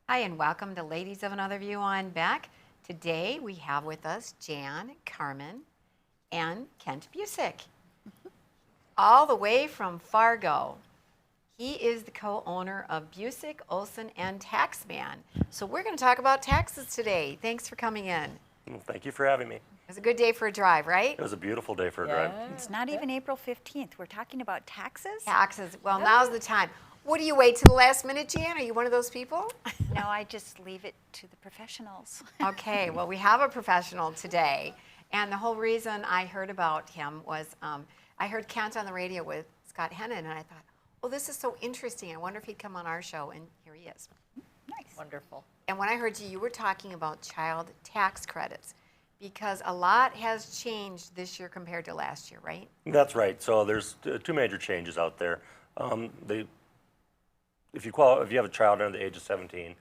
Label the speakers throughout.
Speaker 1: Hi, and welcome to Ladies of Another View on Beck. Today we have with us Jan, Carmen, and Kent Busek, all the way from Fargo. He is the co-owner of Busek, Olson, and Taxman. So we're going to talk about taxes today. Thanks for coming in.
Speaker 2: Well, thank you for having me.
Speaker 1: It was a good day for a drive, right?
Speaker 2: It was a beautiful day for a drive.
Speaker 3: It's not even April 15th. We're talking about taxes?
Speaker 1: Taxes. Well, now's the time. What do you wait till the last minute, Jan? Are you one of those people?
Speaker 3: No, I just leave it to the professionals.
Speaker 1: Okay, well, we have a professional today. And the whole reason I heard about him was I heard Kent on the radio with Scott Hennon, and I thought, oh, this is so interesting. I wonder if he'd come on our show, and here he is.
Speaker 3: Nice.
Speaker 4: Wonderful.
Speaker 1: And when I heard you were talking about child tax credits, because a lot has changed this year compared to last year, right?
Speaker 2: That's right. So there's two major changes out there. If you have a child under the age of 17,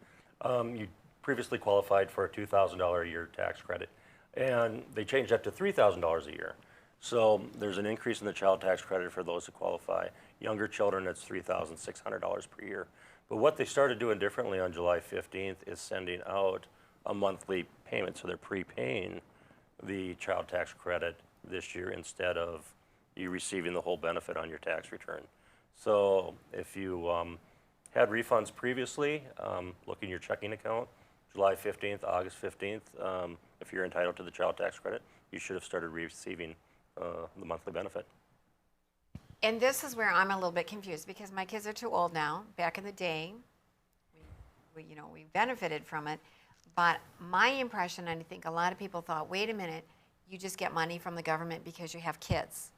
Speaker 2: you previously qualified for a $2,000 a year tax credit, and they changed that to $3,000 a year. So there's an increase in the child tax credit for those who qualify. Younger children, it's $3,600 per year. But what they started doing differently on July 15th is sending out a monthly payment. So they're prepaying the child tax credit this year instead of you receiving the whole benefit on your tax return. So if you had refunds previously, look in your checking account, July 15th, August 15th, if you're entitled to the child tax credit, you should have started receiving the monthly benefit.
Speaker 1: And this is where I'm a little bit confused because my kids are too old now. Back in the day, we benefited from it. But my impression, and I think a lot of people thought, wait a minute, you just get money from the government because you have kids.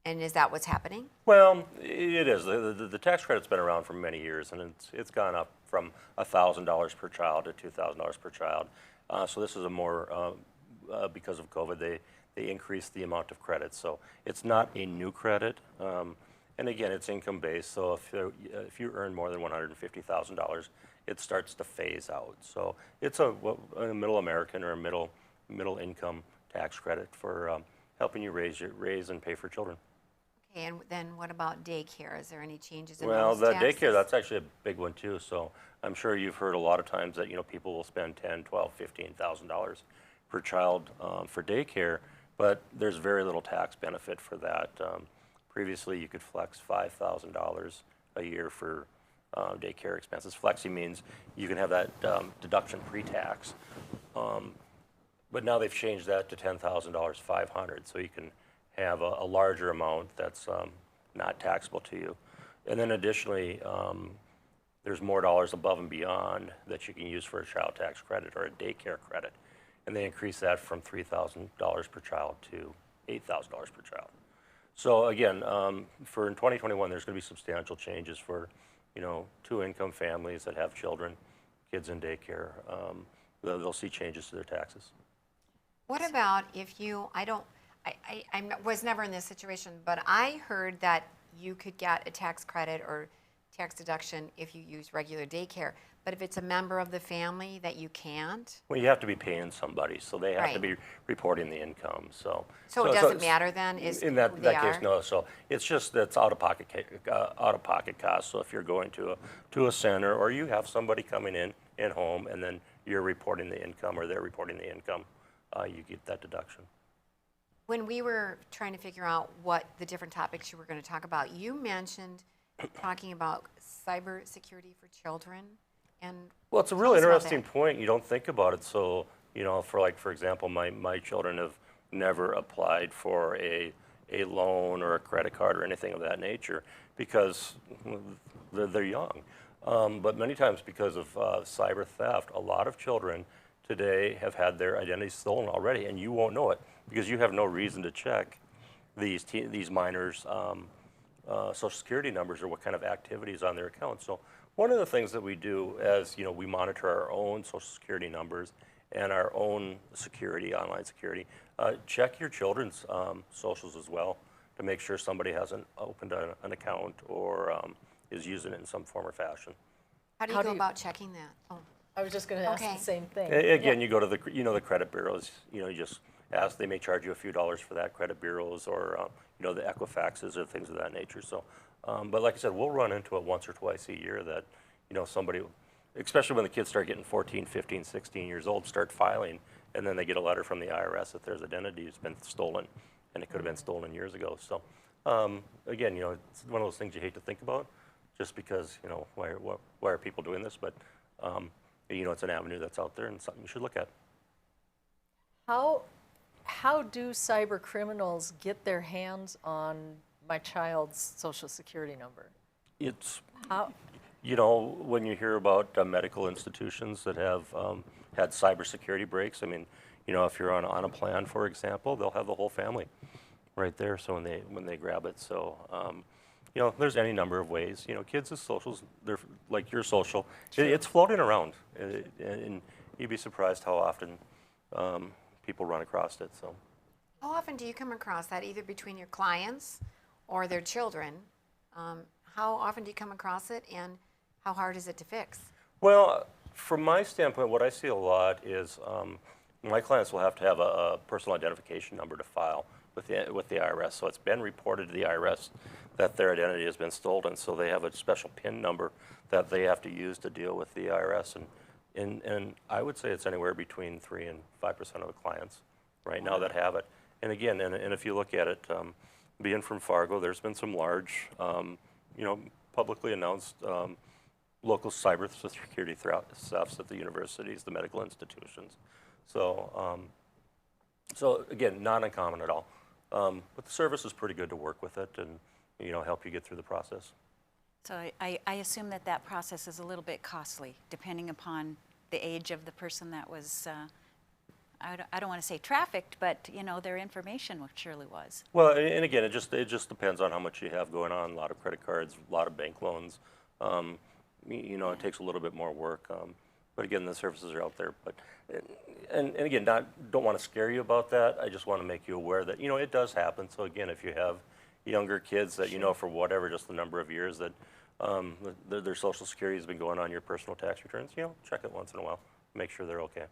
Speaker 1: And is that what's happening?
Speaker 2: Well, it is. The tax credit's been around for many years, and it's gone up from $1,000 per child to $2,000 per child. So this is a more, because of COVID, they increased the amount of credit. So it's not a new credit. And again, it's income-based. So if you earn more than $150,000, it starts to phase out. So it's a middle American or a middle income tax credit for helping you raise and pay for children.
Speaker 1: Okay, and then what about daycare? Is there any changes in
Speaker 2: Well,
Speaker 1: those
Speaker 2: the
Speaker 1: taxes?
Speaker 2: daycare, that's actually a big one too. So I'm sure you've heard a lot of times that people will spend $10,000, $12,000, $15,000 per child for daycare, but there's very little tax benefit for that. Previously, you could flex $5,000 a year for daycare expenses. Flexing means you can have that deduction pre-tax, but now they've changed that to $10,000, $500, so you can have a larger amount that's not taxable to you. And then additionally, there's more dollars above and beyond that you can use for a child tax credit or a daycare credit. And they increase that from $3,000 per child to $8,000 per child. So again, for in 2021, there's going to be substantial changes for, two-income families that have children, kids in daycare. They'll see changes to their taxes.
Speaker 1: What about if I was never in this situation, but I heard that you could get a tax credit or tax deduction if you use regular daycare. But if it's a member of the family that you can't?
Speaker 2: Well, you have to be paying somebody, so they have to
Speaker 1: Right.
Speaker 2: be reporting the income. So
Speaker 1: So it doesn't matter then
Speaker 2: in that case, no. So it's just that's out-of-pocket costs. So if you're going to a center or you have somebody coming in home and then you're reporting the income or they're reporting the income, you get that deduction.
Speaker 1: When we were trying to figure out what the different topics you were going to talk about, you mentioned talking about cybersecurity for children. And
Speaker 2: Well, it's a
Speaker 1: tell
Speaker 2: really
Speaker 1: us about
Speaker 2: interesting
Speaker 1: that.
Speaker 2: point. You don't think about it. So, for example, my children have never applied for a loan or a credit card or anything of that nature because they're young. But many times because of cyber theft, a lot of children today have had their identities stolen already, and you won't know it because you have no reason to check these minors' social security numbers or what kind of activities on their account. So one of the things that we do as we monitor our own social security numbers and our own security, online security, check your children's socials as well to make sure somebody hasn't opened an account or is using it in some form or fashion.
Speaker 1: How do you go about checking that? Oh,
Speaker 4: I was just going to ask
Speaker 1: Okay.
Speaker 4: the same thing.
Speaker 2: Again, you go to the credit bureaus. You just ask. They may charge you a few dollars for that. Credit bureaus or the Equifaxes or things of that nature. So, but like I said, we'll run into it once or twice a year that somebody especially when the kids start getting 14, 15, 16 years old, start filing, and then they get a letter from the IRS that their identity has been stolen, and it could have been stolen years ago. So again, it's one of those things you hate to think about, just because, why are people doing this? But it's an avenue that's out there and something you should look at.
Speaker 4: How do cyber criminals get their hands on my child's social security number?
Speaker 2: It's,
Speaker 4: How?
Speaker 2: when you hear about medical institutions that have had cybersecurity breaks, I mean, if you're on a plan, for example, they'll have the whole family right there. So when they grab it, so there's any number of ways. Kids' socials, they're like your social.
Speaker 4: Sure.
Speaker 2: It's floating around, and you'd be surprised how often people run across it. So.
Speaker 1: How often do you come across that, either between your clients or their children? How often do you come across it, and how hard is it to fix?
Speaker 2: Well, from my standpoint, what I see a lot is my clients will have to have a personal identification number to file with the IRS. So it's been reported to the IRS that their identity has been stolen. So they have a special PIN number that they have to use to deal with the IRS. And I would say it's anywhere between 3 and 5% of the clients right now that have it. And again, and if you look at it, being from Fargo, there's been some large, publicly announced local cybersecurity thefts at the universities, the medical institutions. So, so again, not uncommon at all. But the service is pretty good to work with it and, help you get through the process.
Speaker 3: So I assume that process is a little bit costly, depending upon the age of the person that was, I don't want to say trafficked, but, their information surely was.
Speaker 2: Well, and again, it just depends on how much you have going on. A lot of credit cards, a lot of bank loans. It takes a little bit more work. But again, the services are out there. But and again, don't want to scare you about that. I just want to make you aware that it does happen. So again, if you have younger kids that for whatever, just the number of years that their Social Security has been going on your personal tax returns, check it once in a while, make sure they're okay.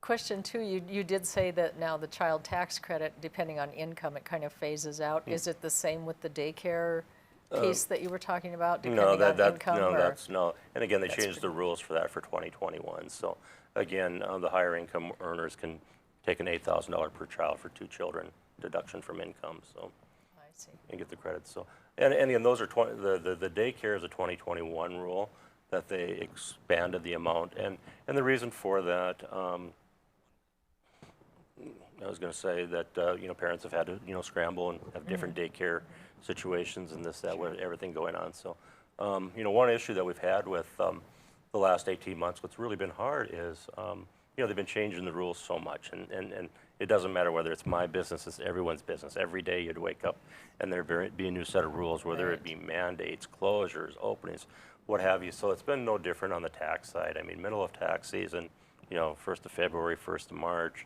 Speaker 4: Question two, you did say that now the child tax credit, depending on income, it kind of phases out. Is it the same with the daycare piece that you were talking about, depending on income?
Speaker 2: No. And again, they changed the rules for that for 2021. So again, the higher income earners can take an $8,000 per child for 2 children deduction from income. So
Speaker 4: I see.
Speaker 2: And get the credits. So and again, those are the daycare is a 2021 rule that they expanded the amount, and the reason for that. I was going to say that parents have had to scramble and have different daycare situations and this, that, with everything going on. So one issue that we've had with the last 18 months, what's really been hard is they've been changing the rules so much, and it doesn't matter whether it's my business, it's everyone's business. Every day you'd wake up and there'd be a new set of rules, whether it be mandates, closures, openings, what have you. So it's been no different on the tax side. I mean, middle of tax season, 1st of February, 1st of March.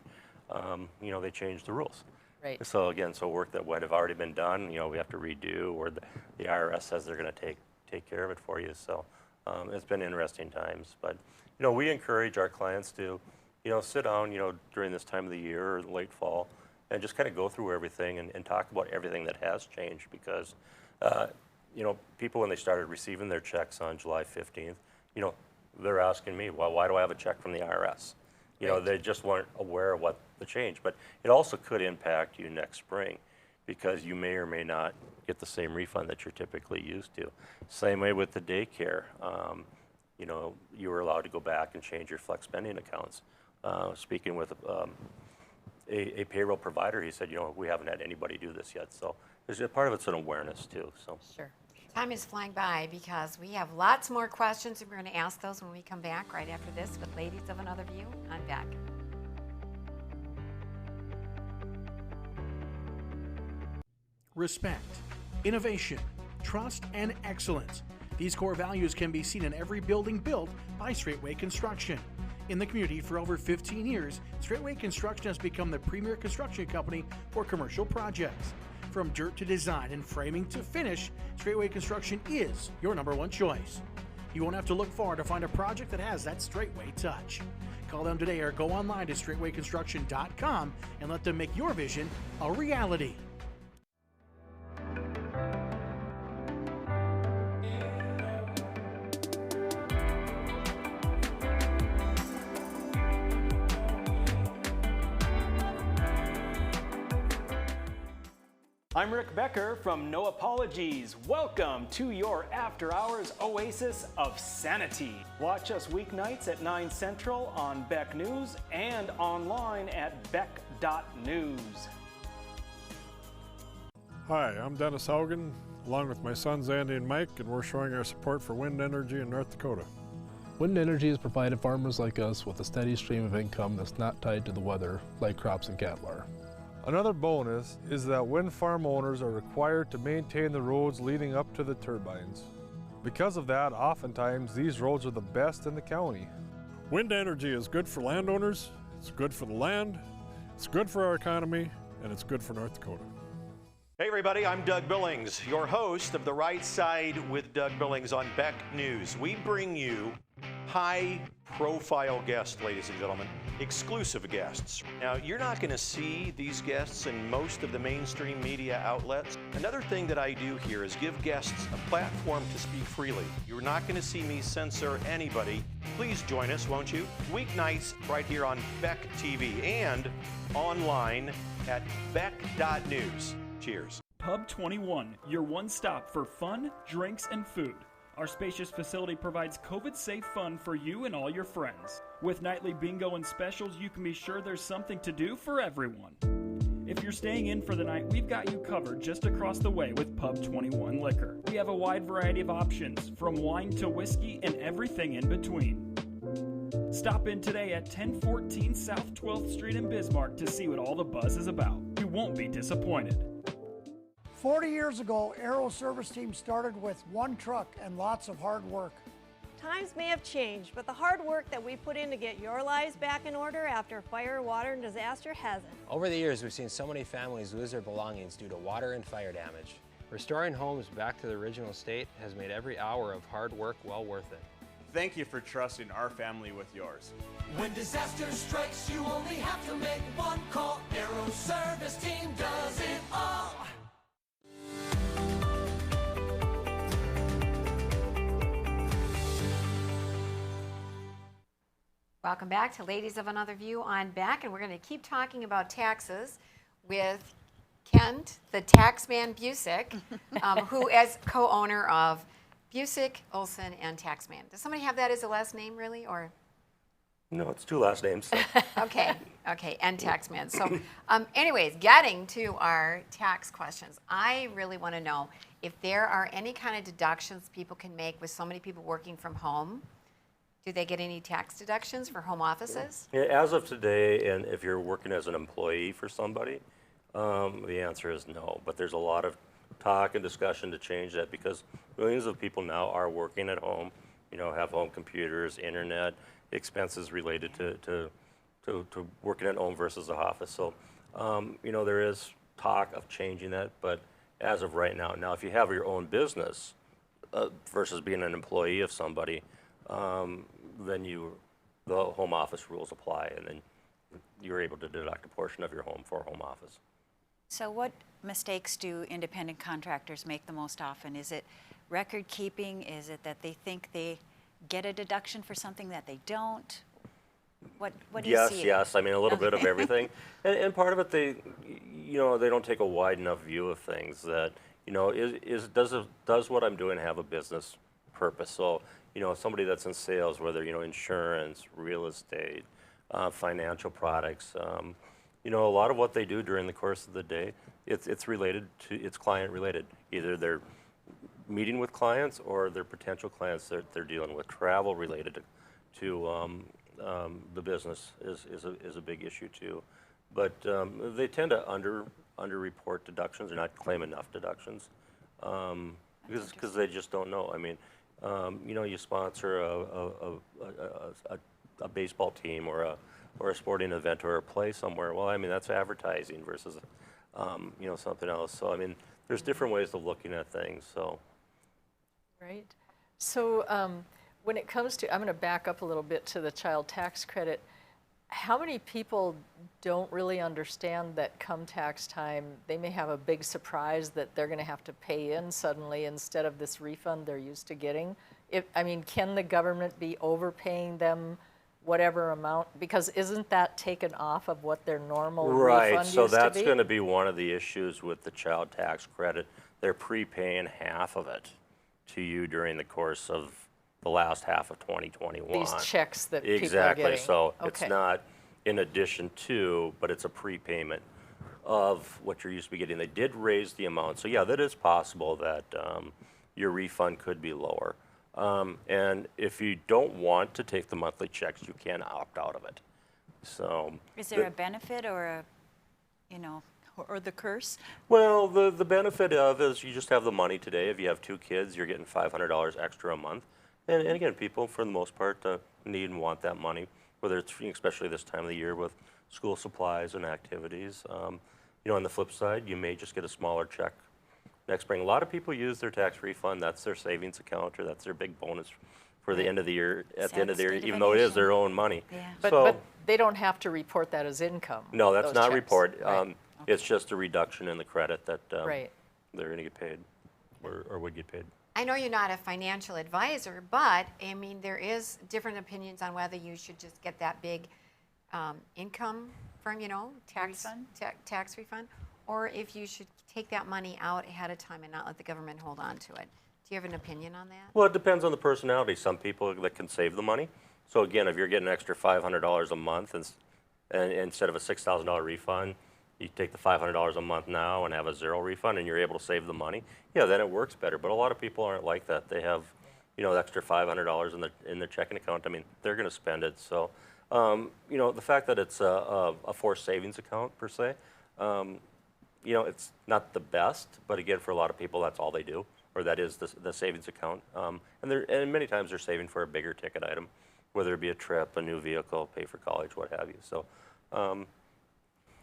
Speaker 2: They changed the rules.
Speaker 4: Right.
Speaker 2: So again, work that would have already been done, we have to redo, or the IRS says they're going to take care of it for you. So it's been interesting times, but we encourage our clients to sit down during this time of the year or late fall and just kind of go through everything and talk about everything that has changed, because people, when they started receiving their checks on July 15th, they're asking me, well, why do I have a check from the IRS? They just weren't aware of what the change. But it also could impact you next spring, because you may or may not get the same refund that you're typically used to. Same way with the daycare. You were allowed to go back and change your flex spending accounts. Speaking with a payroll provider, he said, we haven't had anybody do this yet. So there's a part of it's an awareness too. So.
Speaker 4: Sure.
Speaker 1: Time is flying by because we have lots more questions, and we're going to ask those when we come back right after this with Ladies of Another View. I'm back.
Speaker 5: Respect, innovation, trust, and excellence. These core values can be seen in every building built by Straightway Construction. In the community for over 15 years, Straightway Construction has become the premier construction company for commercial projects. From dirt to design and framing to finish, Straightway Construction is your #1 choice. You won't have to look far to find a project that has that Straightway touch. Call them today or go online to straightwayconstruction.com and let them make your vision a reality.
Speaker 6: I'm Rick Becker from No Apologies. Welcome to your after hours oasis of sanity. Watch us weeknights at 9 Central on Beck News and online at beck.news.
Speaker 7: Hi, I'm Dennis Haugen, along with my sons Andy and Mike, and we're showing our support for wind energy in North Dakota.
Speaker 8: Wind energy has provided farmers like us with a steady stream of income that's not tied to the weather like crops and cattle are.
Speaker 7: Another bonus is that wind farm owners are required to maintain the roads leading up to the turbines. Because of that, oftentimes these roads are the best in the county. Wind energy is good for landowners, it's good for the land, it's good for our economy, and it's good for North Dakota.
Speaker 9: Hey everybody, I'm Doug Billings, your host of The Right Side with Doug Billings on Beck News. We bring you high-profile guests, ladies and gentlemen, exclusive guests. Now, you're not going to see these guests in most of the mainstream media outlets. Another thing that I do here is give guests a platform to speak freely. You're not going to see me censor anybody. Please join us, won't you? Weeknights right here on Beck TV and online at beck.news. Cheers.
Speaker 10: Pub 21, your one stop for fun, drinks, and food. Our spacious facility provides COVID-safe fun for you and all your friends. With nightly bingo and specials, you can be sure there's something to do for everyone. If you're staying in for the night, we've got you covered just across the way with Pub 21 Liquor. We have a wide variety of options, from wine to whiskey and everything in between. Stop in today at 1014 South 12th Street in Bismarck to see what all the buzz is about. You won't be disappointed.
Speaker 11: 40 years ago, Aero Service Team started with one truck and lots of hard work.
Speaker 12: Times may have changed, but the hard work that we put in to get your lives back in order after fire, water, and disaster hasn't.
Speaker 13: Over the years, we've seen so many families lose their belongings due to water and fire damage. Restoring homes back to the original state has made every hour of hard work well worth it.
Speaker 14: Thank you for trusting our family with yours.
Speaker 15: When disaster strikes, you only have to make one call. Aero Service Team does it all.
Speaker 1: Welcome back to Ladies of Another View on Beck, and we're going to keep talking about taxes with Kent, the Taxman Busek, who is co-owner of Busek, Olson, and Taxman. Does somebody have that as a last name, really, or?
Speaker 2: No, it's two last names.
Speaker 1: Okay, and Taxman. So anyways, getting to our tax questions, I really want to know if there are any kind of deductions people can make with so many people working from home. Do they get any tax deductions for home offices?
Speaker 2: Yeah, as of today, and if you're working as an employee for somebody, the answer is no. But there's a lot of talk and discussion to change that because millions of people now are working at home, have home computers, internet, expenses related to working at home versus the office. So, there is talk of changing that, but as of right now, if you have your own business versus being an employee of somebody, then the home office rules apply, and then you're able to deduct a portion of your home for home office.
Speaker 3: So what mistakes do independent contractors make the most often? Is it record keeping? Is it that they think they get a deduction for something that they don't? What do you see?
Speaker 2: Yes. I mean, a little bit of everything. And part of it, they don't take a wide enough view of things that, does what I'm doing have a business purpose? So, somebody that's in sales, whether, insurance, real estate, financial products, a lot of what they do during the course of the day, it's related to, it's client related. Either they're meeting with clients or their potential clients that they're dealing with. Travel related to the business is a big issue too. But they tend to under-report deductions or not claim enough deductions because they just don't know. I mean, you sponsor a baseball team or a sporting event or a play somewhere. Well, I mean, that's advertising versus, something else. So, I mean, there's different ways of looking at things, so.
Speaker 4: Right. So when it comes to, I'm going to back up a little bit to the child tax credit. How many people don't really understand that come tax time, they may have a big surprise that they're going to have to pay in suddenly instead of this refund they're used to getting? Can the government be overpaying them whatever amount, because isn't that taken off of what their normal
Speaker 2: Right,
Speaker 4: refund
Speaker 2: so
Speaker 4: used to
Speaker 2: that's
Speaker 4: be?
Speaker 2: going to be one of the issues with the child tax credit. They're prepaying half of it to you during the course of the last half of 2021.
Speaker 4: These checks that people are
Speaker 2: Exactly,
Speaker 4: getting.
Speaker 2: so it's
Speaker 4: Okay.
Speaker 2: not in addition to, but it's a prepayment of what you're used to be getting. They did raise the amount, so yeah, that is possible that your refund could be lower. And if you don't want to take the monthly checks, you can opt out of it. So
Speaker 3: Is there a benefit or a, you know, or the curse?
Speaker 2: well, the benefit of is you just have the money today. If you have 2 kids, you're getting $500 extra a month. And again, people for the most part need and want that money, whether it's especially this time of the year with school supplies and activities. You know, on the flip side, you may just get a smaller check next spring. A lot of people use their tax refund. That's their savings account, or that's their big bonus for the end of the year. At the end of the year, even though it is their own money.
Speaker 3: Yeah.
Speaker 4: But they don't have to report that as income.
Speaker 2: No, that's
Speaker 4: those
Speaker 2: not
Speaker 4: checks.
Speaker 2: report.
Speaker 4: Right.
Speaker 2: It's just a reduction in the credit that
Speaker 4: Right.
Speaker 2: they're going to get paid, or would get paid.
Speaker 1: I know you're not a financial advisor, but I mean, there is different opinions on whether you should just get that big income from, you know, tax refund, or if you should take that money out ahead of time and not let the government hold on to it. Do you have an opinion on that?
Speaker 2: Well, it depends on the personality. Some people that can save the money. So again, if you're getting an extra $500 a month and instead of a $6,000 refund, you take the $500 a month now and have a 0 refund, and you're able to save the money. Yeah, then it works better. But a lot of people aren't like that. They have, you know, the extra $500 in their checking account. I mean, they're going to spend it. So, you know, the fact that it's a forced savings account per se, you know, it's not the best. But again, for a lot of people, that's all they do, or that is the savings account. And many times they're saving for a bigger ticket item, whether it be a trip, a new vehicle, pay for college, what have you. So.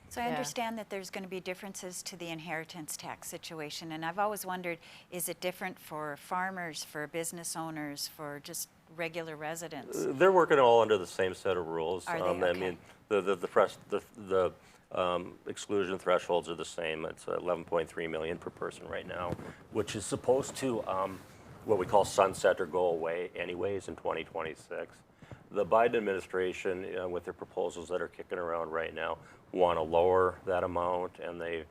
Speaker 3: So I understand that there's going to be differences to the inheritance tax situation, and I've always wondered, is it different for farmers, for business owners, for just regular residents?
Speaker 2: They're working all under the same set of rules.
Speaker 3: Are they?
Speaker 2: I
Speaker 3: Okay.
Speaker 2: mean, the exclusion thresholds are the same. It's 11.3 million per person right now, which is supposed to what we call sunset or go away anyways in 2026. The Biden administration, with their proposals that are kicking around right now, want to lower that amount, and they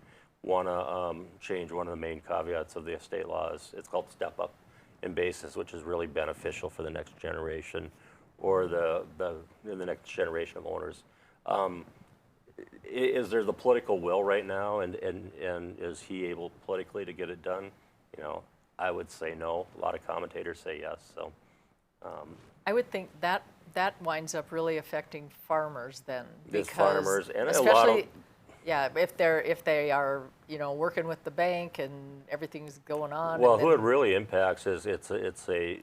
Speaker 2: want to change one of the main caveats of the state laws. It's called step up in basis, which is really beneficial for the next generation, or the next generation of owners. Is there the political will right now, and is he able politically to get it done? You know, I would say no. A lot of commentators say yes. So.
Speaker 4: I would think that winds up really affecting farmers then,
Speaker 2: There's
Speaker 4: because
Speaker 2: farmers and
Speaker 4: especially,
Speaker 2: a lot of,
Speaker 4: yeah, if they are, you know, working with the bank and everything's going on.
Speaker 2: well,
Speaker 4: and
Speaker 2: who
Speaker 4: then,
Speaker 2: it really impacts is it's a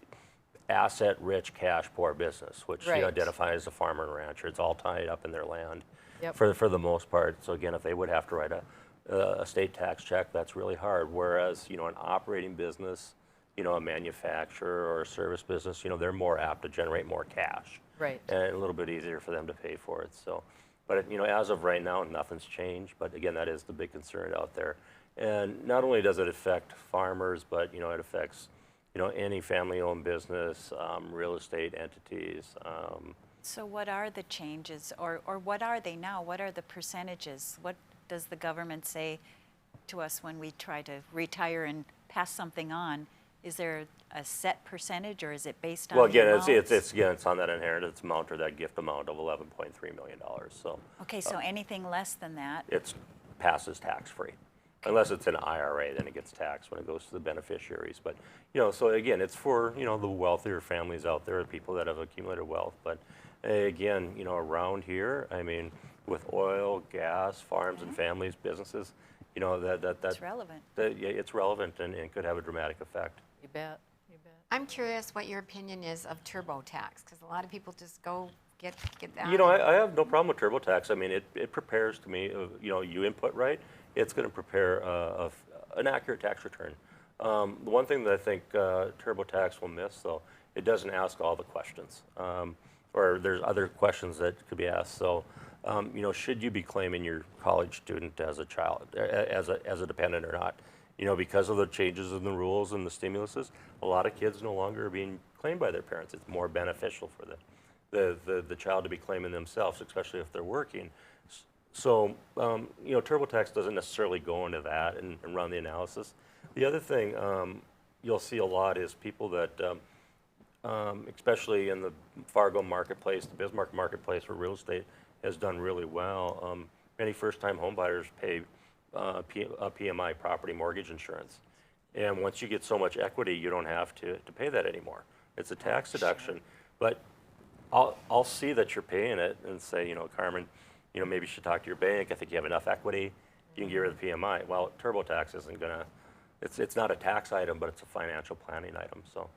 Speaker 2: asset-rich, cash-poor business, which you
Speaker 4: Right.
Speaker 2: identify as a farmer and rancher. It's all tied up in their land,
Speaker 4: Yep.
Speaker 2: for the most part. So again, if they would have to write a state tax check, that's really hard. Whereas, you know, an operating business, you know, a manufacturer or a service business, you know, they're more apt to generate more cash.
Speaker 4: Right.
Speaker 2: And a little bit easier for them to pay for it. So, but you know, as of right now, nothing's changed. But again, that is the big concern out there. And not only does it affect farmers, but you know, it affects, you know, any family-owned business, real estate entities.
Speaker 3: So what are the changes, or what are they now? What are the percentages? What does the government say to us when we try to retire and pass something on? Is there a set percentage, or is it based on?
Speaker 2: Well, again,
Speaker 3: amounts?
Speaker 2: it's on that inheritance amount or that gift amount of $11.3 million. So.
Speaker 3: Okay, so anything less than that?
Speaker 2: It passes tax-free. Unless it's an IRA, then it gets taxed when it goes to the beneficiaries. But, you know, so again, it's for, you know, the wealthier families out there, people that have accumulated wealth. But again, you know, around here, I mean, with oil, gas, farms and families, businesses, you know, that's
Speaker 3: relevant.
Speaker 2: Yeah, it's relevant and could have a dramatic effect.
Speaker 4: You bet. You bet.
Speaker 1: I'm curious what your opinion is of TurboTax, because a lot of people just go get that.
Speaker 2: You know, I have no problem with TurboTax. I mean, it prepares to me, you know, you input right, it's going to prepare an accurate tax return. The one thing that I think TurboTax will miss, though, it doesn't ask all the questions, or there's other questions that could be asked. So, you know, should you be claiming your college student as a child, as a dependent or not? You know, because of the changes in the rules and the stimuluses, a lot of kids no longer are being claimed by their parents. It's more beneficial for the child to be claiming themselves, especially if they're working. So, you know, TurboTax doesn't necessarily go into that and run the analysis. The other thing you'll see a lot is people that, especially in the Fargo marketplace, the Bismarck marketplace where real estate has done really well, many first-time home buyers pay a PMI, property mortgage insurance. And once you get so much equity, you don't have to pay that anymore. It's a tax deduction. But I'll see that you're paying it and say, you know, Carmen, you know, maybe you should talk to your bank. I think you have enough equity. You can get rid of the PMI. Well, TurboTax isn't gonna, it's not a tax item, but it's a financial planning item. So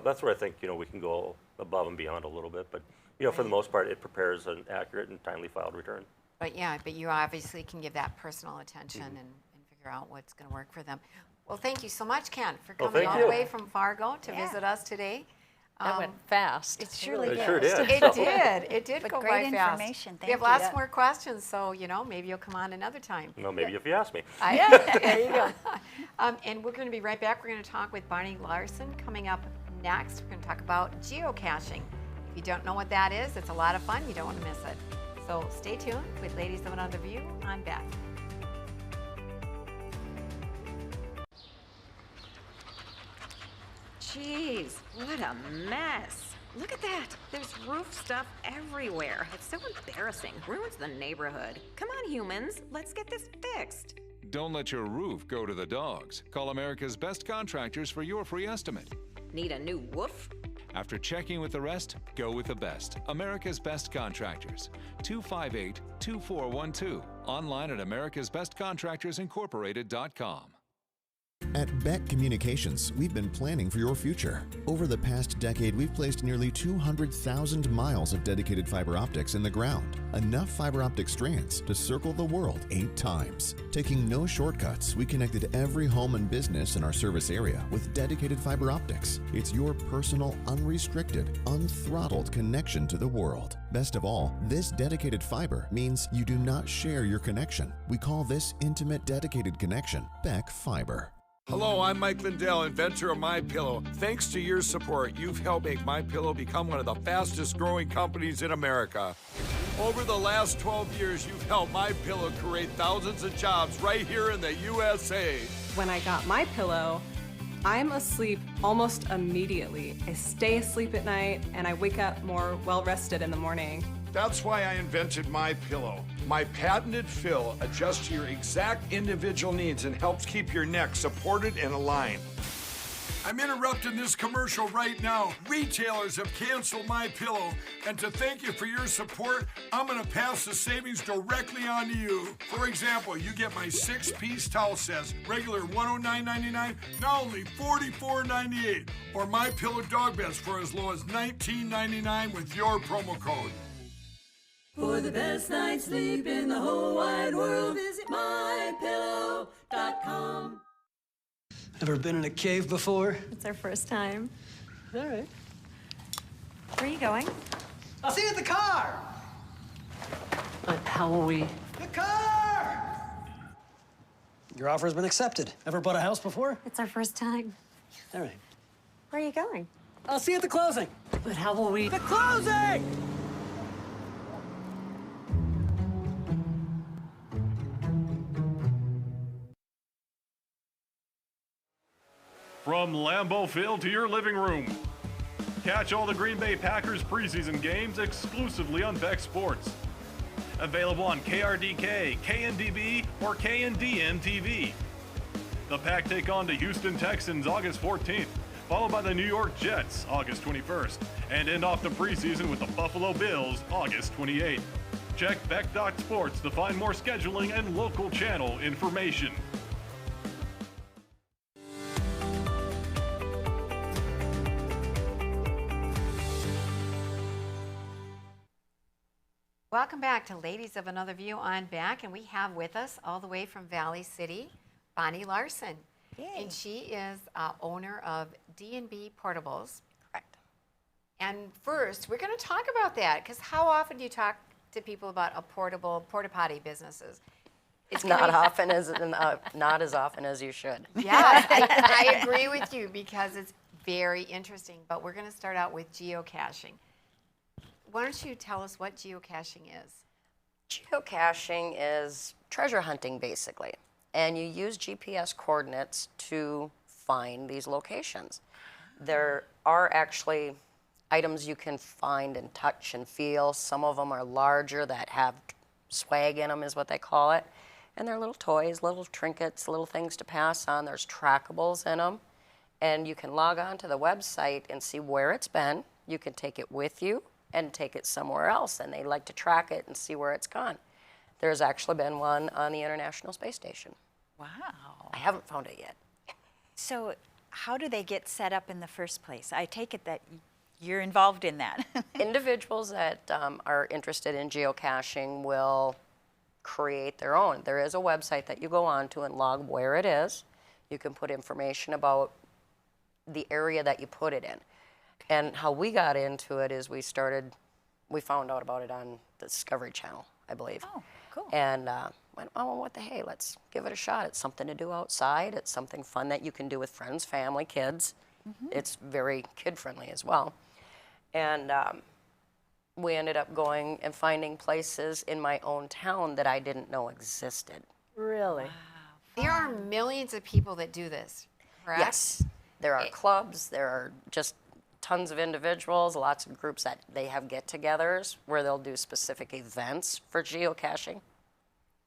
Speaker 2: that's where I think, you know, we can go above and beyond a little bit. But, you know, for the most part, it prepares an accurate and timely filed return.
Speaker 1: But yeah, but you obviously can give that personal attention and figure out what's going to work for them. Well, thank you so much, Ken, for coming all the way from Fargo to visit us today.
Speaker 4: That went fast.
Speaker 1: It surely
Speaker 2: It
Speaker 1: did.
Speaker 2: sure did.
Speaker 1: It did. It did
Speaker 3: But
Speaker 1: go
Speaker 3: great
Speaker 1: by fast.
Speaker 3: information. Thank
Speaker 1: We have
Speaker 3: you.
Speaker 1: lots more questions, so, you know, maybe you'll come on another time.
Speaker 2: Well, maybe if you ask me.
Speaker 1: There you go. And we're going to be right back. We're going to talk with Barney Larson coming up next. We're going to talk about geocaching. If you don't know what that is, it's a lot of fun. You don't want to miss it. So stay tuned with Ladies of Another View on Beth.
Speaker 16: Jeez, what a mess. Look at that. There's roof stuff everywhere. It's so embarrassing. Ruins the neighborhood. Come on, humans. Let's get this fixed.
Speaker 17: Don't let your roof go to the dogs. Call America's Best Contractors for your free estimate.
Speaker 16: Need a new woof?
Speaker 17: After checking with the rest, go with the best. America's Best Contractors. 258-2412. Online at americasbestcontractorsincorporated.com.
Speaker 18: At Beck Communications, we've been planning for your future. Over the past decade, we've placed nearly 200,000 miles of dedicated fiber optics in the ground. Enough fiber optic strands to circle the world 8 times. Taking no shortcuts, we connected every home and business in our service area with dedicated fiber optics. It's your personal, unrestricted, unthrottled connection to the world. Best of all, this dedicated fiber means you do not share your connection. We call this intimate dedicated connection Beck Fiber.
Speaker 19: Hello, I'm Mike Lindell, inventor of MyPillow. Thanks to your support, you've helped make MyPillow become one of the fastest growing companies in America. Over the last 12 years, you've helped MyPillow create thousands of jobs right here in the USA.
Speaker 20: When I got MyPillow, I'm asleep almost immediately. I stay asleep at night and I wake up more well-rested in the morning.
Speaker 19: That's why I invented MyPillow. My patented fill adjusts to your exact individual needs and helps keep your neck supported and aligned. I'm interrupting this commercial right now. Retailers have canceled MyPillow, and to thank you for your support, I'm gonna pass the savings directly on to you. For example, you get my 6-piece towel sets, regular $109.99, now only $44.98, or MyPillow dog beds for as low as $19.99 with your promo code.
Speaker 15: For the best night's sleep in the whole wide world, visit mypillow.com.
Speaker 21: Ever been in a cave before?
Speaker 22: It's our first time.
Speaker 21: All right.
Speaker 22: Where are you going?
Speaker 21: I'll see you at the car! How will we? The car! Your offer's been accepted. Ever bought a house before?
Speaker 22: It's our first time.
Speaker 21: All right.
Speaker 22: Where are you going?
Speaker 21: I'll see you at the closing. But how will we? The closing!
Speaker 23: From Lambeau Field to your living room. Catch all the Green Bay Packers preseason games exclusively on Beck Sports. Available on KRDK, KNDB, or KNDN TV. The Pack take on the Houston Texans August 14th, followed by the New York Jets August 21st, and end off the preseason with the Buffalo Bills August 28th. Check Beck.Sports to find more scheduling and local channel information.
Speaker 1: Welcome back to Ladies of Another View on Back, and we have with us all the way from Valley City, Bonnie Larson.
Speaker 3: Yay.
Speaker 1: And she is owner of D&B Portables.
Speaker 24: Correct.
Speaker 1: And first, we're going to talk about that, because how often do you talk to people about a porta potty businesses?
Speaker 24: It's not often as not as often as you should.
Speaker 1: Yeah, I agree with you, because it's very interesting. But we're going to start out with geocaching. why don't you tell us what geocaching is?
Speaker 24: Geocaching is treasure hunting, basically. And you use GPS coordinates to find these locations. There are actually items you can find and touch and feel. Some of them are larger that have swag in them, is what they call it. And they're little toys, little trinkets, little things to pass on. There's trackables in them. And you can log on to the website and see where it's been. You can take it with you and take it somewhere else, and they like to track it and see where it's gone. There's actually been one on the International Space Station.
Speaker 3: Wow.
Speaker 24: I haven't found it yet.
Speaker 3: So how do they get set up in the first place? I take it that you're involved in that.
Speaker 24: Individuals that are interested in geocaching will create their own. There is a website that you go on to and log where it is. You can put information about the area that you put it in. And how we got into it is we found out about it on the Discovery Channel, I believe.
Speaker 3: Oh, cool.
Speaker 24: And went, oh, what the hey, let's give it a shot. It's something to do outside. It's something fun that you can do with friends, family, kids. It's very kid-friendly as well. And we ended up going and finding places in my own town that I didn't know existed.
Speaker 4: Really?
Speaker 1: There are millions of people that do this, correct?
Speaker 24: Yes. There are clubs, there are just tons of individuals, lots of groups that they have get-togethers where they'll do specific events for geocaching.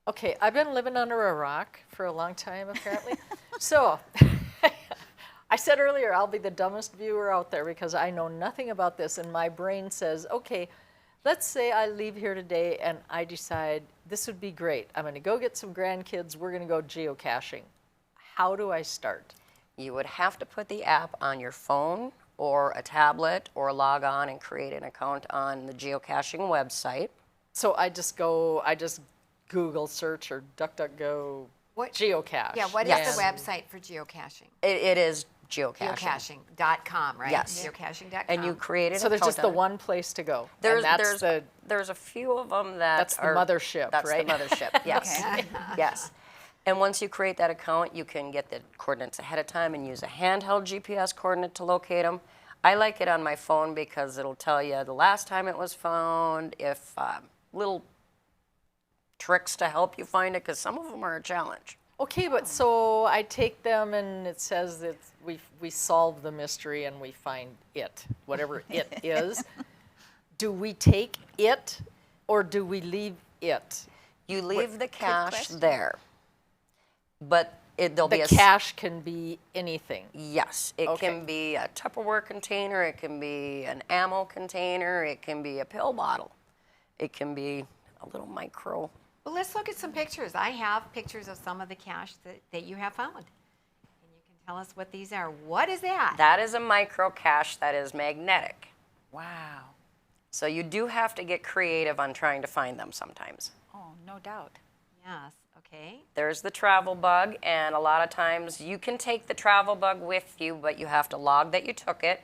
Speaker 4: Okay, I've been living under a rock for a long time, apparently. So, I said earlier I'll be the dumbest viewer out there because I know nothing about this, and my brain says, okay, let's say I leave here today and I decide this would be great. I'm going to go get some grandkids, we're going to go geocaching. How do I start?
Speaker 24: You would have to put the app on your phone or a tablet or log on and create an account on the geocaching website.
Speaker 4: So I just Google search or DuckDuckGo geocache.
Speaker 1: Yeah, what is the website for geocaching?
Speaker 24: It is geocaching.
Speaker 1: Geocaching.com, right?
Speaker 24: Yes.
Speaker 1: Geocaching.com.
Speaker 24: And you create an
Speaker 4: So there's
Speaker 24: account
Speaker 4: just the
Speaker 24: on it.
Speaker 4: one place to go.
Speaker 24: There's
Speaker 4: and
Speaker 24: there's a few of them that
Speaker 4: that's the
Speaker 24: are
Speaker 4: mothership,
Speaker 24: that's
Speaker 4: right?
Speaker 24: the mothership. Yes.
Speaker 1: Okay.
Speaker 24: Yes. And once you create that account, you can get the coordinates ahead of time and use a handheld GPS coordinate to locate them. I like it on my phone because it'll tell you the last time it was found, if little tricks to help you find it, because some of them are a challenge.
Speaker 4: Okay, but so I take them and it says that we solve the mystery and we find it, whatever it is. Do we take it or do we leave it?
Speaker 24: You leave the cache there, but there'll be
Speaker 4: the cache can be anything.
Speaker 24: Yes, it can be a Tupperware container, it can be an ammo container, it can be a pill bottle, it can be a little micro.
Speaker 1: Well, let's look at some pictures. I have pictures of some of the cache that you have found. And you can tell us what these are. What is that?
Speaker 24: That is a micro cache that is magnetic.
Speaker 3: Wow.
Speaker 24: So you do have to get creative on trying to find them sometimes.
Speaker 3: Oh, no doubt.
Speaker 1: Yes, okay.
Speaker 24: There's the travel bug, and a lot of times you can take the travel bug with you, but you have to log that you took it.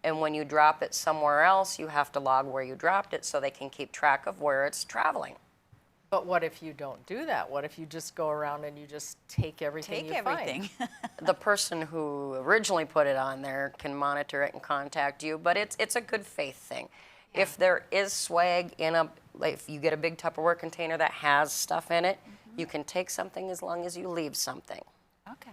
Speaker 24: And when you drop it somewhere else, you have to log where you dropped it so they can keep track of where it's traveling.
Speaker 4: But what if you don't do that? What if you just go around and you just take everything you find?
Speaker 24: The person who originally put it on there can monitor it and contact you, but it's a good faith thing. Yeah. If there is swag in if you get a big Tupperware container that has stuff in it, you can take something as long as you leave something.
Speaker 3: Okay.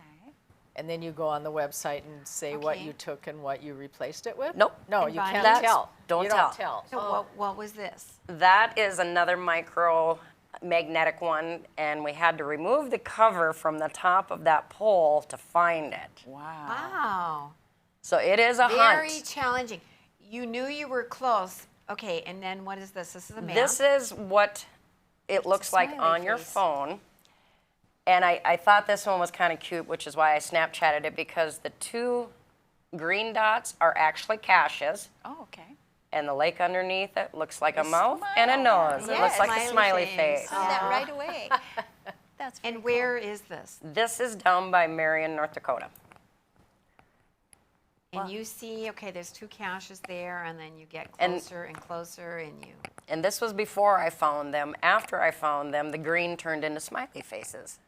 Speaker 4: And then you go on the website and say what you took and what you replaced it with?
Speaker 24: Nope.
Speaker 4: No,
Speaker 1: And
Speaker 4: you
Speaker 1: buy
Speaker 4: can't
Speaker 1: it?
Speaker 4: tell.
Speaker 24: Don't
Speaker 4: you
Speaker 24: tell.
Speaker 4: Don't tell.
Speaker 1: So what was this?
Speaker 24: That is another micro magnetic one, and we had to remove the cover from the top of that pole to find it.
Speaker 1: Wow.
Speaker 24: So it is a
Speaker 1: Very
Speaker 24: hunt.
Speaker 1: challenging. You knew you were close. Okay, and then what is this? This is a map.
Speaker 24: This is what it looks like on your phone. And I thought this one was kind of cute, which is why I Snapchatted it, because the two green dots are actually caches.
Speaker 3: Oh, okay.
Speaker 24: And the lake underneath it looks like a mouth and a nose. It looks like a smiley face.
Speaker 3: Saw that right away. That's
Speaker 1: and where is this?
Speaker 24: This is down by Marion, North Dakota.
Speaker 1: And you see, okay, there's two caches there, and then you get closer and closer, and you...
Speaker 24: And this was before I found them. After I found them, the green turned into smiley faces.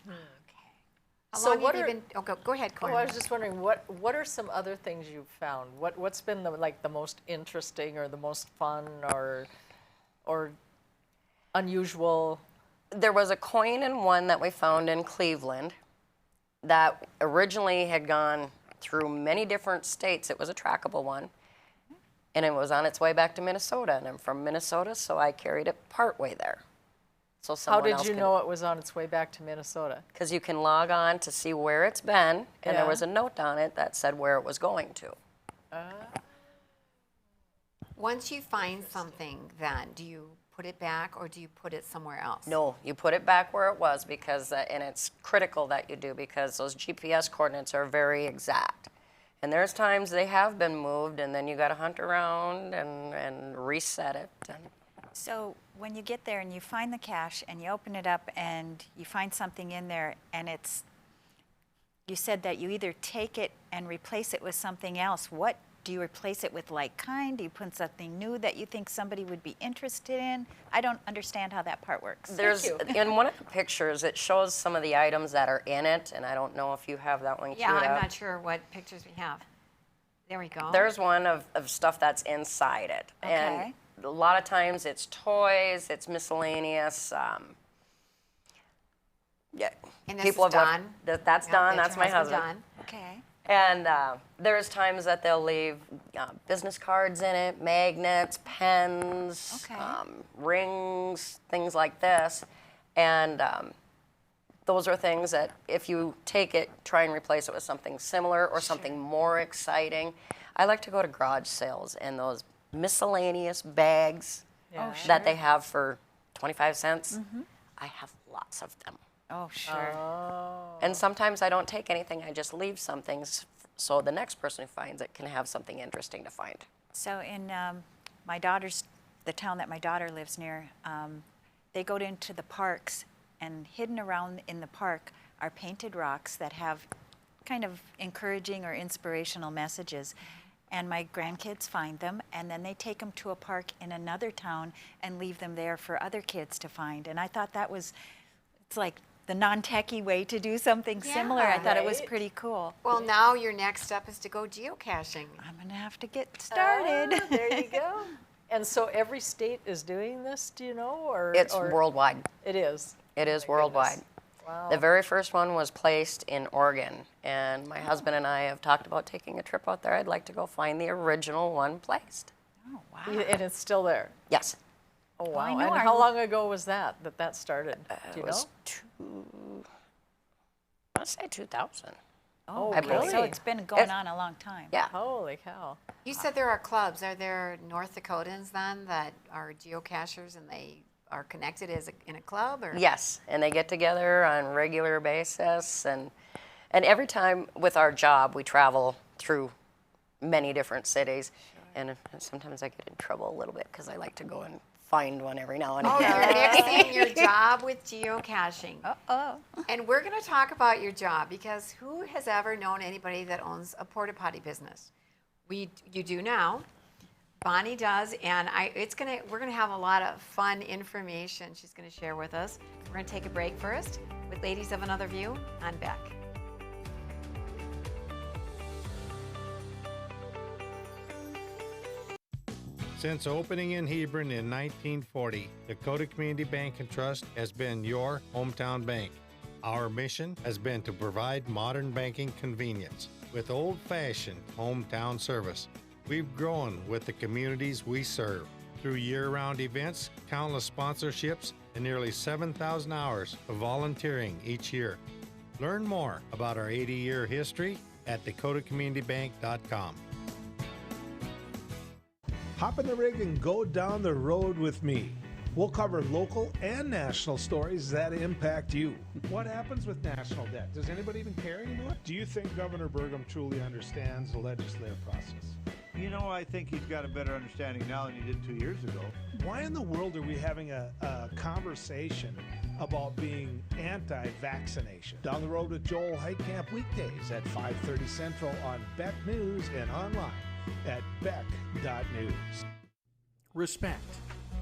Speaker 1: Okay. How
Speaker 4: So
Speaker 1: long
Speaker 4: what
Speaker 1: have
Speaker 4: are-
Speaker 1: you been? Oh, go ahead,
Speaker 4: Oh,
Speaker 1: Corinne.
Speaker 4: I was just wondering, what are some other things you've found? What's been the most interesting or the most fun or unusual?
Speaker 24: There was a coin in one that we found in Cleveland that originally had gone through many different states. It was a trackable one, and it was on its way back to Minnesota, and I'm from Minnesota, so I carried it partway there. So
Speaker 4: How
Speaker 24: someone
Speaker 4: did
Speaker 24: else
Speaker 4: you
Speaker 24: could-
Speaker 4: know it was on its way back to Minnesota?
Speaker 24: Because you can log on to see where it's been, and there
Speaker 4: Yeah.
Speaker 24: was a note on it that said where it was going to.
Speaker 1: Once you find something, then do you put it back or do you put it somewhere else?
Speaker 24: No, you put it back where it was because, and it's critical that you do because those GPS coordinates are very exact. And there's times they have been moved, and then you got to hunt around and reset it.
Speaker 3: So when you get there and you find the cache and you open it up and you find something in there and you said that you either take it and replace it with something else. What do you replace it with, like kind? Do you put something new that you think somebody would be interested in? I don't understand how that part works.
Speaker 24: There's in one of the pictures, it shows some of the items that are in it, and I don't know if you have that one queued
Speaker 1: Yeah, I'm
Speaker 24: up.
Speaker 1: not sure what pictures we have. There we go.
Speaker 24: There's one of stuff that's inside it.
Speaker 1: Okay.
Speaker 24: And a lot of times it's toys, it's miscellaneous. Yeah.
Speaker 1: And this
Speaker 24: people
Speaker 1: is
Speaker 24: have
Speaker 1: Don?
Speaker 24: left, that's
Speaker 1: Yeah,
Speaker 24: Don,
Speaker 1: that's
Speaker 24: that's
Speaker 1: your
Speaker 24: my
Speaker 1: husband,
Speaker 24: husband.
Speaker 1: Don.
Speaker 3: Okay.
Speaker 24: And there's times that they'll leave business cards in it, magnets, pens, rings, things like this. And those are things that if you take it, try and replace it with something similar or something more exciting. I like to go to garage sales and those miscellaneous bags
Speaker 3: Yeah. Oh,
Speaker 24: that they
Speaker 3: sure.
Speaker 24: have for 25 cents. I have lots of them.
Speaker 3: Oh, sure.
Speaker 24: And sometimes I don't take anything, I just leave some things so the next person who finds it can have something interesting to find.
Speaker 3: So in the town that my daughter lives near, they go into the parks, and hidden around in the park are painted rocks that have kind of encouraging or inspirational messages. And my grandkids find them, and then they take them to a park in another town and leave them there for other kids to find. And I thought it's like the non-techie way to do something similar. I thought it was pretty cool.
Speaker 1: Well, now your next step is to go geocaching.
Speaker 3: I'm going to have to get started.
Speaker 4: There you go. And so every state is doing this, do you know? Or
Speaker 24: It's worldwide.
Speaker 4: It is.
Speaker 24: It is worldwide.
Speaker 4: Wow.
Speaker 24: The very first one was placed in Oregon, and my husband and I have talked about taking a trip out there. I'd like to go find the original one placed.
Speaker 3: Oh, wow.
Speaker 4: And it's still there?
Speaker 24: Yes.
Speaker 4: Oh,
Speaker 3: I
Speaker 4: wow.
Speaker 3: know
Speaker 4: And
Speaker 3: our-
Speaker 4: how long ago was that started? Do you
Speaker 24: It was
Speaker 4: know?
Speaker 24: I'd say 2000.
Speaker 3: Oh,
Speaker 24: I
Speaker 3: okay.
Speaker 24: believe.
Speaker 3: So it's been going on a long time.
Speaker 24: Yeah.
Speaker 4: Holy cow.
Speaker 1: You said there are clubs. Are there North Dakotans then that are geocachers and they are connected in a club? Or?
Speaker 24: Yes, and they get together on a regular basis, and every time with our job, we travel through many different cities, and sometimes I get in trouble a little bit because I like to go and find one every now and
Speaker 1: Oh,
Speaker 24: again.
Speaker 1: you're mixing your job with geocaching.
Speaker 3: Uh-oh.
Speaker 1: And we're going to talk about your job because who has ever known anybody that owns a porta potty business? You do now. Bonnie does, and we're gonna have a lot of fun information she's gonna share with us. We're gonna take a break first with Ladies of Another View on Beck.
Speaker 5: Since opening in Hebron in 1940, Dakota Community Bank and Trust has been your hometown bank. Our mission has been to provide modern banking convenience with old-fashioned hometown service. We've grown with the communities we serve through year-round events, countless sponsorships, and nearly 7,000 hours of volunteering each year. Learn more about our 80-year history at dakotacommunitybank.com.
Speaker 6: Hop in the rig and go down the road with me. We'll cover local and national stories that impact you. What happens with national debt? Does anybody even care anymore?
Speaker 7: Do you think Governor Burgum truly understands the legislative process?
Speaker 8: You know, I think he's got a better understanding now than he did 2 years ago.
Speaker 6: Why in the world are we having a conversation about being anti-vaccination? Down the Road with Joel Heitkamp weekdays at 5:30 Central on Beck News and online at beck.news.
Speaker 25: Respect,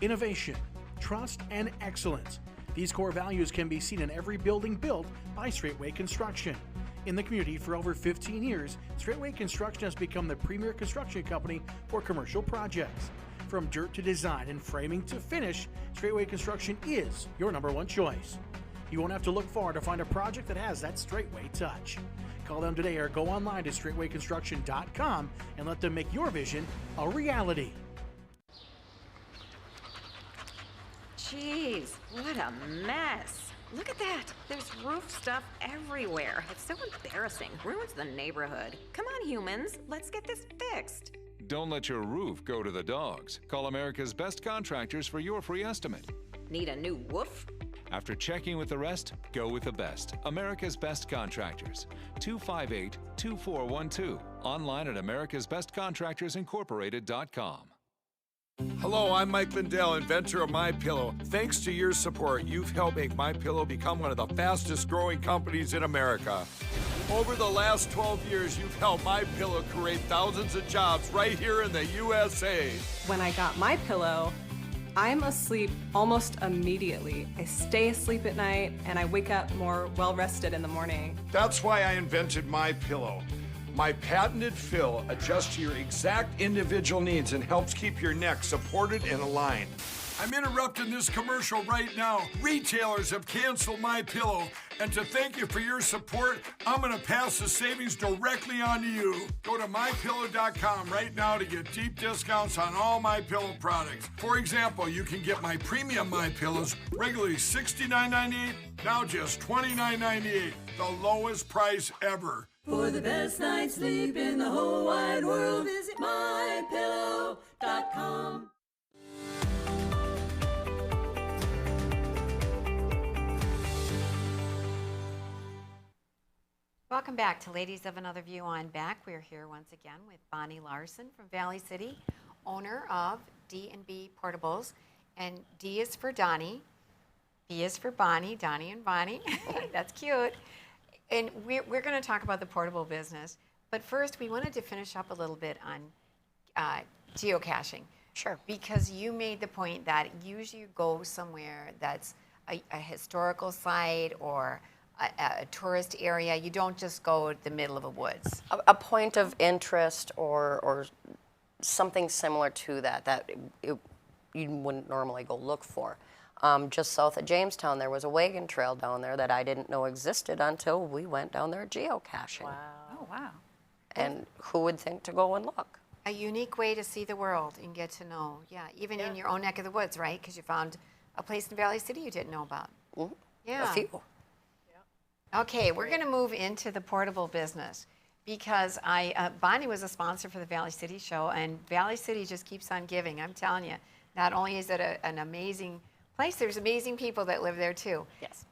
Speaker 25: innovation, trust, and excellence.
Speaker 9: These core values can be seen in every building built by Straightway Construction. In the community for over 15 years, Straightway Construction has become the premier construction company for commercial projects. From dirt to design and framing to finish, Straightway Construction is your #1 choice. You won't have to look far to find a project that has that Straightway touch. Call them today or go online to straightwayconstruction.com and let them make your vision a reality.
Speaker 16: Jeez, what a mess. Look at that. There's roof stuff everywhere. It's so embarrassing. Ruins the neighborhood. Come on, humans. Let's get this fixed.
Speaker 17: Don't let your roof go to the dogs. Call America's Best Contractors for your free estimate.
Speaker 16: Need a new woof?
Speaker 17: After checking with the rest, go with the best. America's Best Contractors. 258-2412. Online at americasbestcontractorsincorporated.com.
Speaker 19: Hello, I'm Mike Lindell, inventor of MyPillow. Thanks to your support, you've helped make MyPillow become one of the fastest growing companies in America. Over the last 12 years, you've helped MyPillow create thousands of jobs right here in the USA.
Speaker 20: When I got my pillow, I'm asleep almost immediately. I stay asleep at night and I wake up more well-rested in the morning.
Speaker 19: That's why I invented MyPillow. My patented fill adjusts to your exact individual needs and helps keep your neck supported and aligned. I'm interrupting this commercial right now. Retailers have canceled MyPillow, and to thank you for your support, I'm going to pass the savings directly on to you. Go to MyPillow.com right now to get deep discounts on all MyPillow products. For example, you can get my premium MyPillows, regularly $69.98, now just $29.98, the lowest price ever.
Speaker 15: For the best night's sleep in the whole wide world, visit mypillow.com.
Speaker 1: Welcome back to Ladies of Another View on Back. We're here once again with Bonnie Larson from Valley City, owner of D&B Portables. And D is for Donnie, B is for Bonnie, Donnie and Bonnie. That's cute. And we're going to talk about the portable business. But first, we wanted to finish up a little bit on geocaching.
Speaker 24: Sure.
Speaker 1: Because you made the point that usually you go somewhere that's a historical site or a tourist area. You don't just go to the middle of the woods.
Speaker 24: A point of interest or something similar to that you wouldn't normally go look for. Just south of Jamestown, there was a wagon trail down there that I didn't know existed until we went down there geocaching.
Speaker 3: Wow. Oh, wow.
Speaker 24: And who would think to go and look?
Speaker 1: A unique way to see the world and get to know. Yeah, even in your own neck of the woods, right? Because you found a place in Valley City you didn't know about.
Speaker 24: Mm-hmm.
Speaker 1: Yeah.
Speaker 24: A few.
Speaker 1: Okay, we're going to move into the portable business because Bonnie was a sponsor for the Valley City show, and Valley City just keeps on giving. I'm telling you, not only is it an amazing place, there's amazing people that live there too.
Speaker 24: Yes.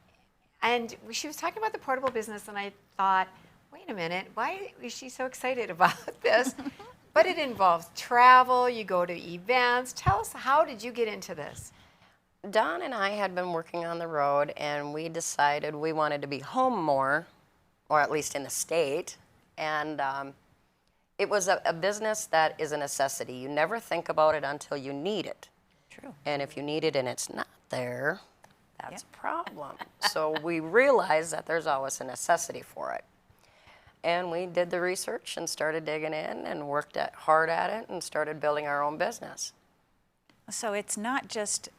Speaker 1: And she was talking about the portable business, and I thought, wait a minute, why is she so excited about this? But it involves travel, you go to events. Tell us, how did you get into this?
Speaker 24: Don and I had been working on the road, and we decided we wanted to be home more, or at least in the state. And it was a business that is a necessity. You never think about it until you need it.
Speaker 3: True.
Speaker 24: And if you need it and it's not there, that's a problem. So we realized that there's always a necessity for it. And we did the research and started digging in and worked hard at it and started building our own business.
Speaker 3: So it's not just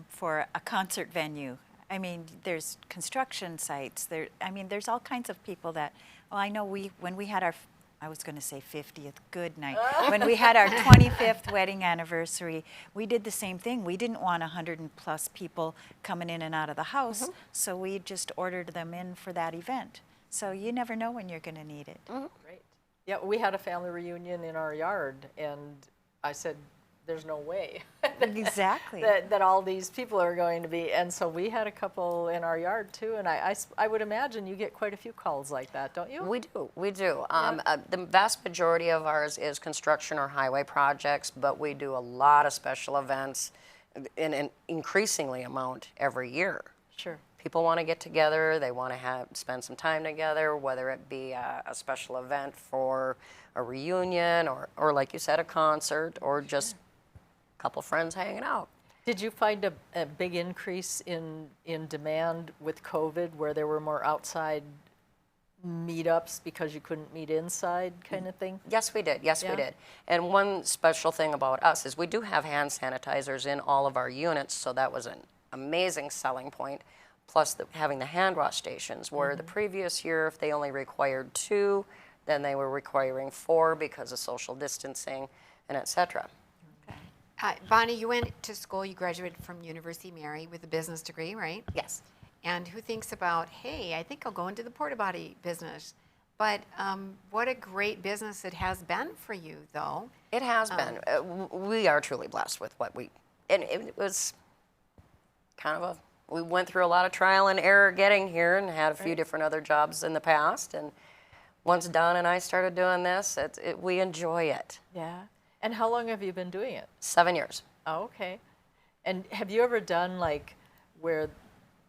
Speaker 3: for a concert venue. I mean, there's construction sites. There's all kinds of people that, well, I know when we had our, I was going to say 50th, good night. When we had our 25th wedding anniversary, we did the same thing. We didn't want 100+ people coming in and out of the house, so we just ordered them in for that event. So you never know when you're going to need it.
Speaker 4: Right. Yeah, we had a family reunion in our yard, and I said, there's no way
Speaker 3: exactly
Speaker 4: that all these people are going to be. And so we had a couple in our yard too, and I would imagine you get quite a few calls like that, don't you?
Speaker 24: We do. The vast majority of ours is construction or highway projects, but we do a lot of special events in an increasingly amount every year.
Speaker 4: Sure.
Speaker 24: People want to get together, they want to spend some time together, whether it be a special event for a reunion or like you said, a concert, or just couple friends hanging out.
Speaker 4: Did you find a big increase in demand with COVID where there were more outside meetups because you couldn't meet inside kind of thing?
Speaker 24: Yes, we did. Yes, we did. And one special thing about us is we do have hand sanitizers in all of our units, so that was an amazing selling point. Plus having the hand wash stations, where the previous year, if they only required 2, then they were requiring 4 because of social distancing and et cetera.
Speaker 1: Bonnie, you went to school, you graduated from University Mary with a business degree, right?
Speaker 24: Yes.
Speaker 1: And who thinks about, hey, I think I'll go into the porta potty business. But what a great business it has been for you, though.
Speaker 24: It has been. We are truly blessed with what and it was kind of we went through a lot of trial and error getting here and had a few different other jobs in the past. And once Don and I started doing this, we enjoy it.
Speaker 4: Yeah. And how long have you been doing it?
Speaker 24: 7 years.
Speaker 4: Oh, okay. And have you ever done like where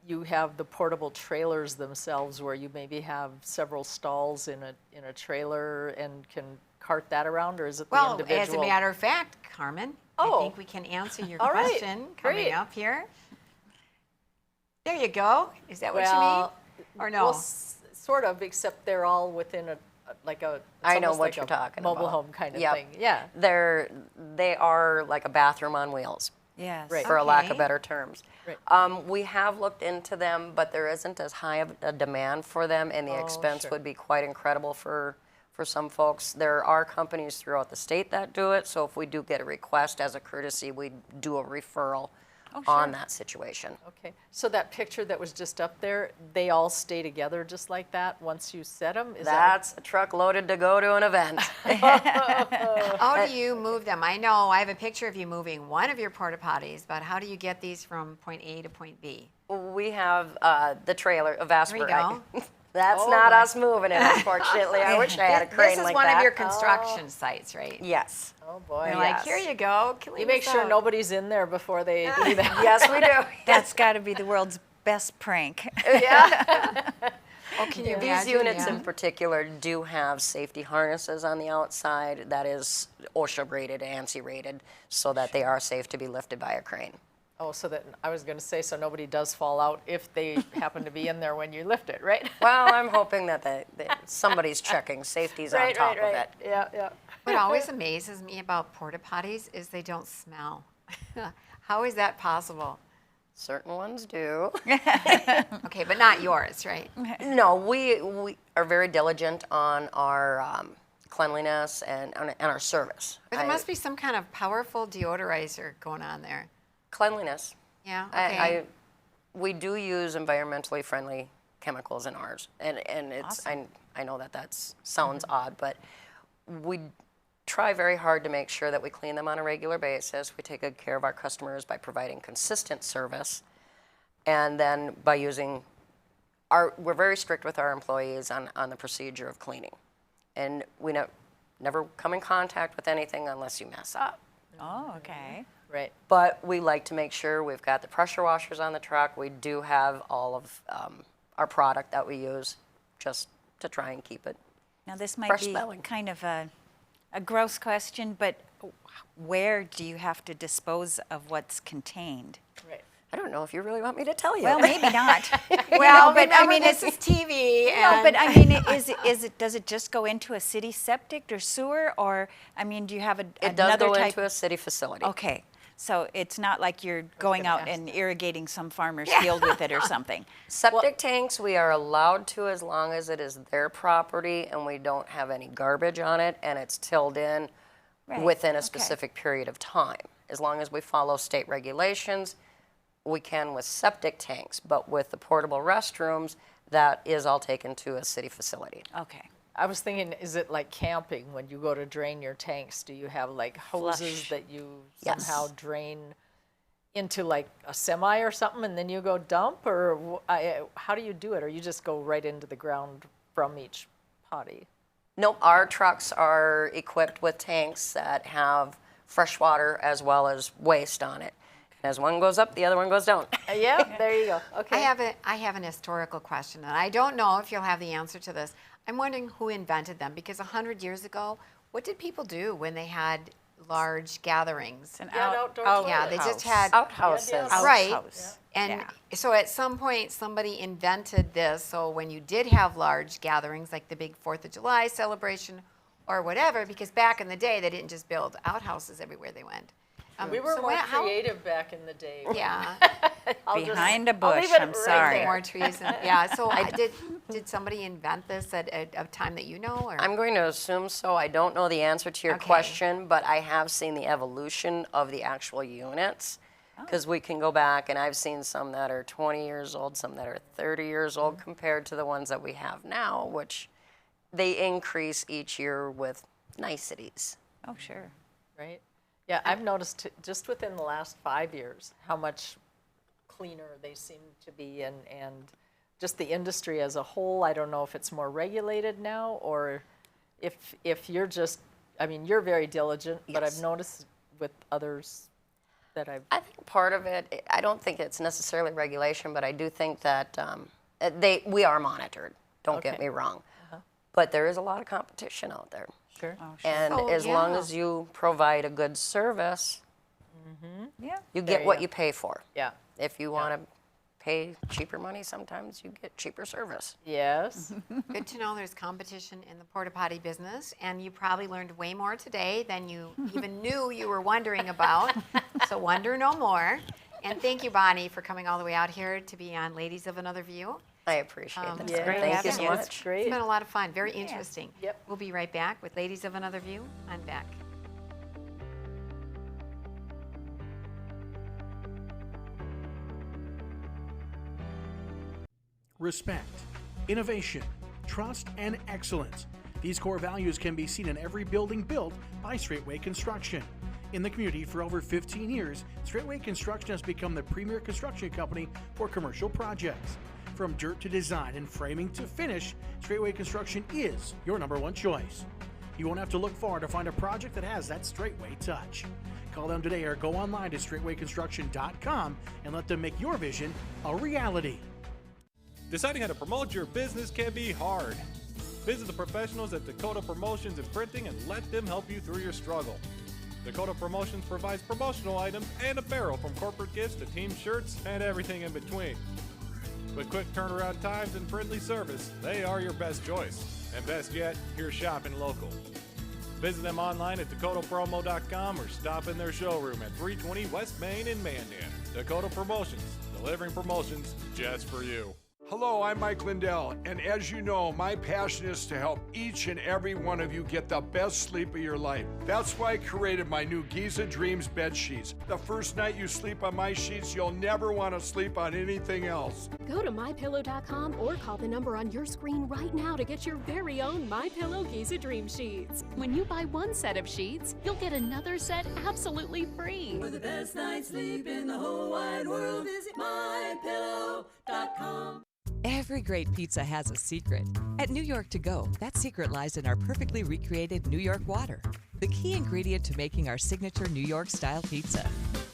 Speaker 4: you have the portable trailers themselves, where you maybe have several stalls in a trailer and can cart that around, or is it the individual?
Speaker 1: Well, as a matter of fact, Carmen, I think we can answer your question coming up here. There you go. Is that what you mean? Or no?
Speaker 4: Well, sort of, except they're all within
Speaker 24: I know what you're talking about.
Speaker 4: Mobile home kind of thing. Yeah.
Speaker 24: They are like a bathroom on wheels.
Speaker 3: Yes.
Speaker 24: For a lack of better terms. Right. We have looked into them, but there isn't as high of a demand for them, and the expense would be quite incredible for some folks. There are companies throughout the state that do it, so if we do get a request as a courtesy, we do a referral on that situation.
Speaker 4: Okay. So that picture that was just up there, they all stay together just like that once you set them?
Speaker 24: That's a truck loaded to go to an event.
Speaker 1: How do you move them? I know I have a picture of you moving one of your porta potties, but how do you get these from point A to point B?
Speaker 24: We have the trailer, a Vasper.
Speaker 1: There you go.
Speaker 24: That's not us moving it, unfortunately. I wish I had a crane like that.
Speaker 1: This is one of your construction sites, right?
Speaker 24: Yes.
Speaker 4: Oh, boy.
Speaker 1: You're like, here you go.
Speaker 4: You make sure nobody's in there before they do that.
Speaker 24: Yes, we do.
Speaker 3: That's got to be the world's best prank.
Speaker 24: Yeah.
Speaker 1: Can you
Speaker 24: These units in particular do have safety harnesses on the outside that is OSHA rated, ANSI rated, so that they are safe to be lifted by a crane.
Speaker 4: Oh, so that I was going to say, so nobody does fall out if they happen to be in there when you lift it, right?
Speaker 24: Well, I'm hoping that somebody's checking safety's on top of it.
Speaker 4: Yeah, yeah.
Speaker 1: What always amazes me about porta potties is they don't smell. How is that possible?
Speaker 24: Certain ones do.
Speaker 1: Okay, but not yours, right?
Speaker 24: No, we are very diligent on our cleanliness and our service.
Speaker 1: But there must be some kind of powerful deodorizer going on there.
Speaker 24: Cleanliness.
Speaker 1: Yeah, okay.
Speaker 24: We do use environmentally friendly chemicals in ours, and it's
Speaker 3: Awesome.
Speaker 24: I know that sounds odd, but we try very hard to make sure that we clean them on a regular basis. We take good care of our customers by providing consistent service, and then by using we're very strict with our employees on the procedure of cleaning, and we never come in contact with anything unless you mess up.
Speaker 3: Oh, okay.
Speaker 4: Right.
Speaker 24: But we like to make sure we've got the pressure washers on the truck. We do have all of our product that we use just to try and keep it
Speaker 3: Now, this might
Speaker 24: fresh
Speaker 3: be
Speaker 24: smelling.
Speaker 3: kind of a gross question, but where do you have to dispose of what's contained?
Speaker 4: Right.
Speaker 24: I don't know if you really want me to tell you.
Speaker 3: Well, maybe not.
Speaker 1: Well, but I mean, this is TV.
Speaker 3: No, but I mean, does it just go into a city septic or sewer, or I mean, do you have
Speaker 24: It does
Speaker 3: another
Speaker 24: go
Speaker 3: type?
Speaker 24: into a city facility.
Speaker 3: Okay, so it's not like you're going out and irrigating some farmer's field with it or something.
Speaker 24: Septic tanks, we are allowed to as long as it is their property and we don't have any garbage on it and it's tilled in within a specific period of time. As long as we follow state regulations, we can with septic tanks, but with the portable restrooms, that is all taken to a city facility.
Speaker 3: Okay.
Speaker 4: I was thinking, is it like camping when you go to drain your tanks? Do you have like hoses that you somehow drain into like a semi or something and then you go dump? Or how do you do it? Or you just go right into the ground from each potty?
Speaker 24: Nope, our trucks are equipped with tanks that have fresh water as well as waste on it. As one goes up, the other one goes down.
Speaker 4: Yeah, there you go. Okay.
Speaker 1: I have an historical question, and I don't know if you'll have the answer to this. I'm wondering who invented them, because 100 years ago, what did people do when they had large gatherings.
Speaker 3: An
Speaker 4: Yeah, an outdoor
Speaker 1: Yeah, they just had
Speaker 24: Outhouses.
Speaker 1: Right.
Speaker 3: Outhouse.
Speaker 1: And so at some point, somebody invented this. So when you did have large gatherings, like the big 4th of July celebration or whatever, because back in the day, they didn't just build outhouses everywhere they went.
Speaker 4: We were
Speaker 1: so
Speaker 4: more
Speaker 1: how-
Speaker 4: creative back in the day.
Speaker 1: Yeah.
Speaker 3: Behind a
Speaker 4: I'll
Speaker 3: bush,
Speaker 4: leave it
Speaker 3: I'm
Speaker 4: right
Speaker 3: sorry.
Speaker 4: there.
Speaker 1: More trees. And, so did somebody invent this at a time that you know? Or?
Speaker 24: I'm going to assume so. I don't know the answer to your
Speaker 1: Okay.
Speaker 24: question, but I have seen the evolution of the actual units. Because we can go back, and I've seen some that are 20 years old, some that are 30 years old, compared to the ones that we have now, which they increase each year with niceties.
Speaker 3: Oh, sure.
Speaker 4: Right? Yeah, I've noticed just within the last 5 years how much cleaner they seem to be, and just the industry as a whole. I don't know if it's more regulated now, or if you're just, I mean, you're very diligent, but I've noticed with others that
Speaker 24: I think part of it, I don't think it's necessarily regulation, but I do think that we are monitored. Don't get me wrong. But there is a lot of competition out there.
Speaker 4: Sure.
Speaker 3: Oh, sure.
Speaker 24: And as long as you provide a good service, you get what you pay for.
Speaker 4: Yeah.
Speaker 24: If you want to pay cheaper money, sometimes you get cheaper service.
Speaker 4: Yes.
Speaker 1: Good to know there's competition in the porta potty business, and you probably learned way more today than you even knew you were wondering about. So wonder no more. And thank you, Bonnie, for coming all the way out here to be on Ladies of Another View.
Speaker 24: I appreciate it.
Speaker 4: Yeah,
Speaker 24: Thank you so much.
Speaker 4: It's great.
Speaker 1: It's been a lot of fun, very interesting.
Speaker 4: Yep.
Speaker 1: We'll be right back with Ladies of Another View on Beck.
Speaker 9: Respect, innovation, trust, and excellence. These core values can be seen in every building built by Straightway Construction. In the community for over 15 years, Straightway Construction has become the premier construction company for commercial projects. From dirt to design and framing to finish, Straightway Construction is your #1 choice. You won't have to look far to find a project that has that Straightway touch. Call them today or go online to straightwayconstruction.com and let them make your vision a reality.
Speaker 23: Deciding how to promote your business can be hard. Visit the professionals at Dakota Promotions and Printing and let them help you through your struggle. Dakota Promotions provides promotional items and apparel, from corporate gifts to team shirts and everything in between. With quick turnaround times and friendly service, they are your best choice. And best yet, you're shopping local. Visit them online at dakotapromo.com or stop in their showroom at 320 West Main in Mandan. Dakota Promotions, delivering promotions just for you.
Speaker 19: Hello, I'm Mike Lindell, and as you know, my passion is to help each and every one of you get the best sleep of your life. That's why I created my new Giza Dreams bed sheets. The first night you sleep on my sheets, you'll never want to sleep on anything else.
Speaker 10: Go to mypillow.com or call the number on your screen right now to get your very own MyPillow Giza Dream Sheets. When you buy one set of sheets, you'll get another set absolutely free.
Speaker 15: For the best night's sleep in the whole wide world, visit mypillow.com.
Speaker 11: Every great pizza has a secret. At New York To Go, that secret lies in our perfectly recreated New York water, the key ingredient to making our signature New York-style pizza.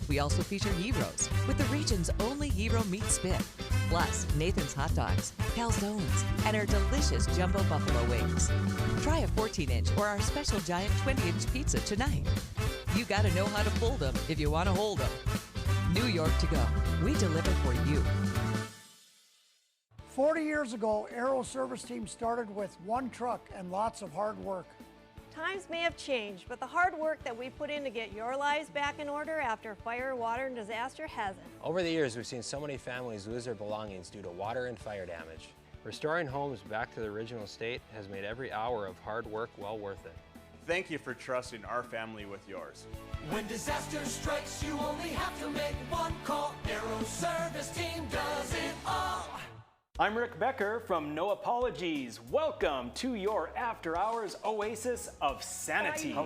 Speaker 11: We also feature gyros, with the region's only gyro meat spit, plus Nathan's hot dogs, calzones, and our delicious jumbo buffalo wings. Try a 14-inch or our special giant 20-inch pizza tonight. You gotta know how to fold them if you want to hold them. New York To Go, we deliver for you.
Speaker 12: 40 years ago, Aero Service Team started with one truck and lots of hard work.
Speaker 13: Times may have changed, but the hard work that we put in to get your lives back in order after fire, water, and disaster hasn't.
Speaker 25: Over the years, we've seen so many families lose their belongings due to water and fire damage. Restoring homes back to the original state has made every hour of hard work well worth it.
Speaker 14: Thank you for trusting our family with yours.
Speaker 15: When disaster strikes, you only have to make one call. Aero Service Team does it all.
Speaker 26: I'm Rick Becker from No Apologies. Welcome to your after-hours oasis of sanity.
Speaker 27: How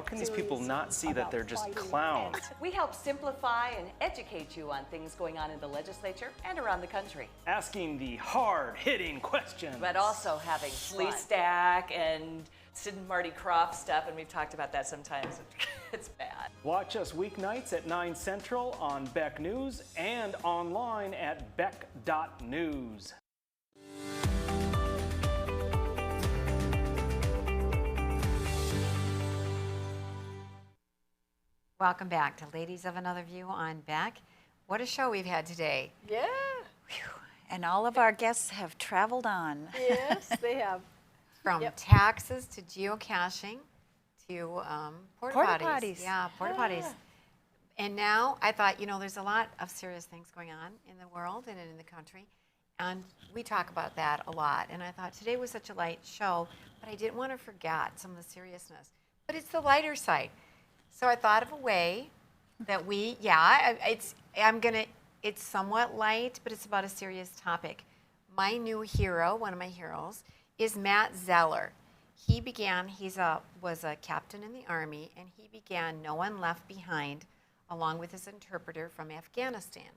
Speaker 27: can these people not see that they're just clowns?
Speaker 28: We help simplify and educate you on things going on in the legislature and around the country.
Speaker 26: Asking the hard-hitting questions.
Speaker 28: But also having fun.
Speaker 29: Lee Stack and Sid and Marty Croft stuff, and we've talked about that sometimes. It's bad.
Speaker 26: Watch us weeknights at 9 Central on Beck News and online at beck.news.
Speaker 1: Welcome back to Ladies of Another View on Beck. What a show we've had today.
Speaker 4: Yeah.
Speaker 3: And all of our guests have traveled on.
Speaker 4: Yes, they have.
Speaker 1: From taxes to geocaching to porta potties. Yeah, porta potties. And now I thought, there's a lot of serious things going on in the world and in the country. And we talk about that a lot. And I thought today was such a light show, but I didn't want to forget some of the seriousness. But it's the lighter side. So I thought of a way that it's somewhat light, but it's about a serious topic. My new hero, one of my heroes, is Matt Zeller. He was a captain in the Army, and he began No One Left Behind along with his interpreter from Afghanistan.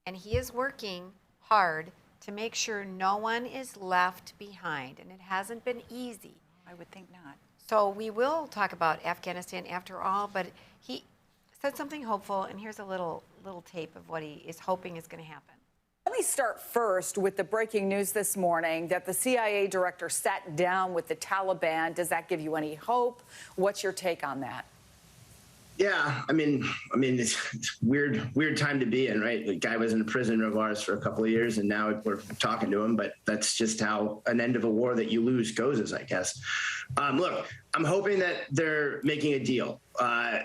Speaker 1: And he is working hard to make sure no one is left behind, and it hasn't been easy.
Speaker 3: I would think not.
Speaker 1: So we will talk about Afghanistan after all, but he said something hopeful, and here's a little tape of what he is hoping is going to happen.
Speaker 2: Let me start first with the breaking news this morning that the CIA director sat down with the Taliban. Does that give you any hope? What's your take on that?
Speaker 5: Yeah, I mean, it's weird time to be in, right? The guy was in a prison of ours for a couple of years, and now we're talking to him. But that's just how an end of a war that you lose goes, I guess. Look, I'm hoping that they're making a deal.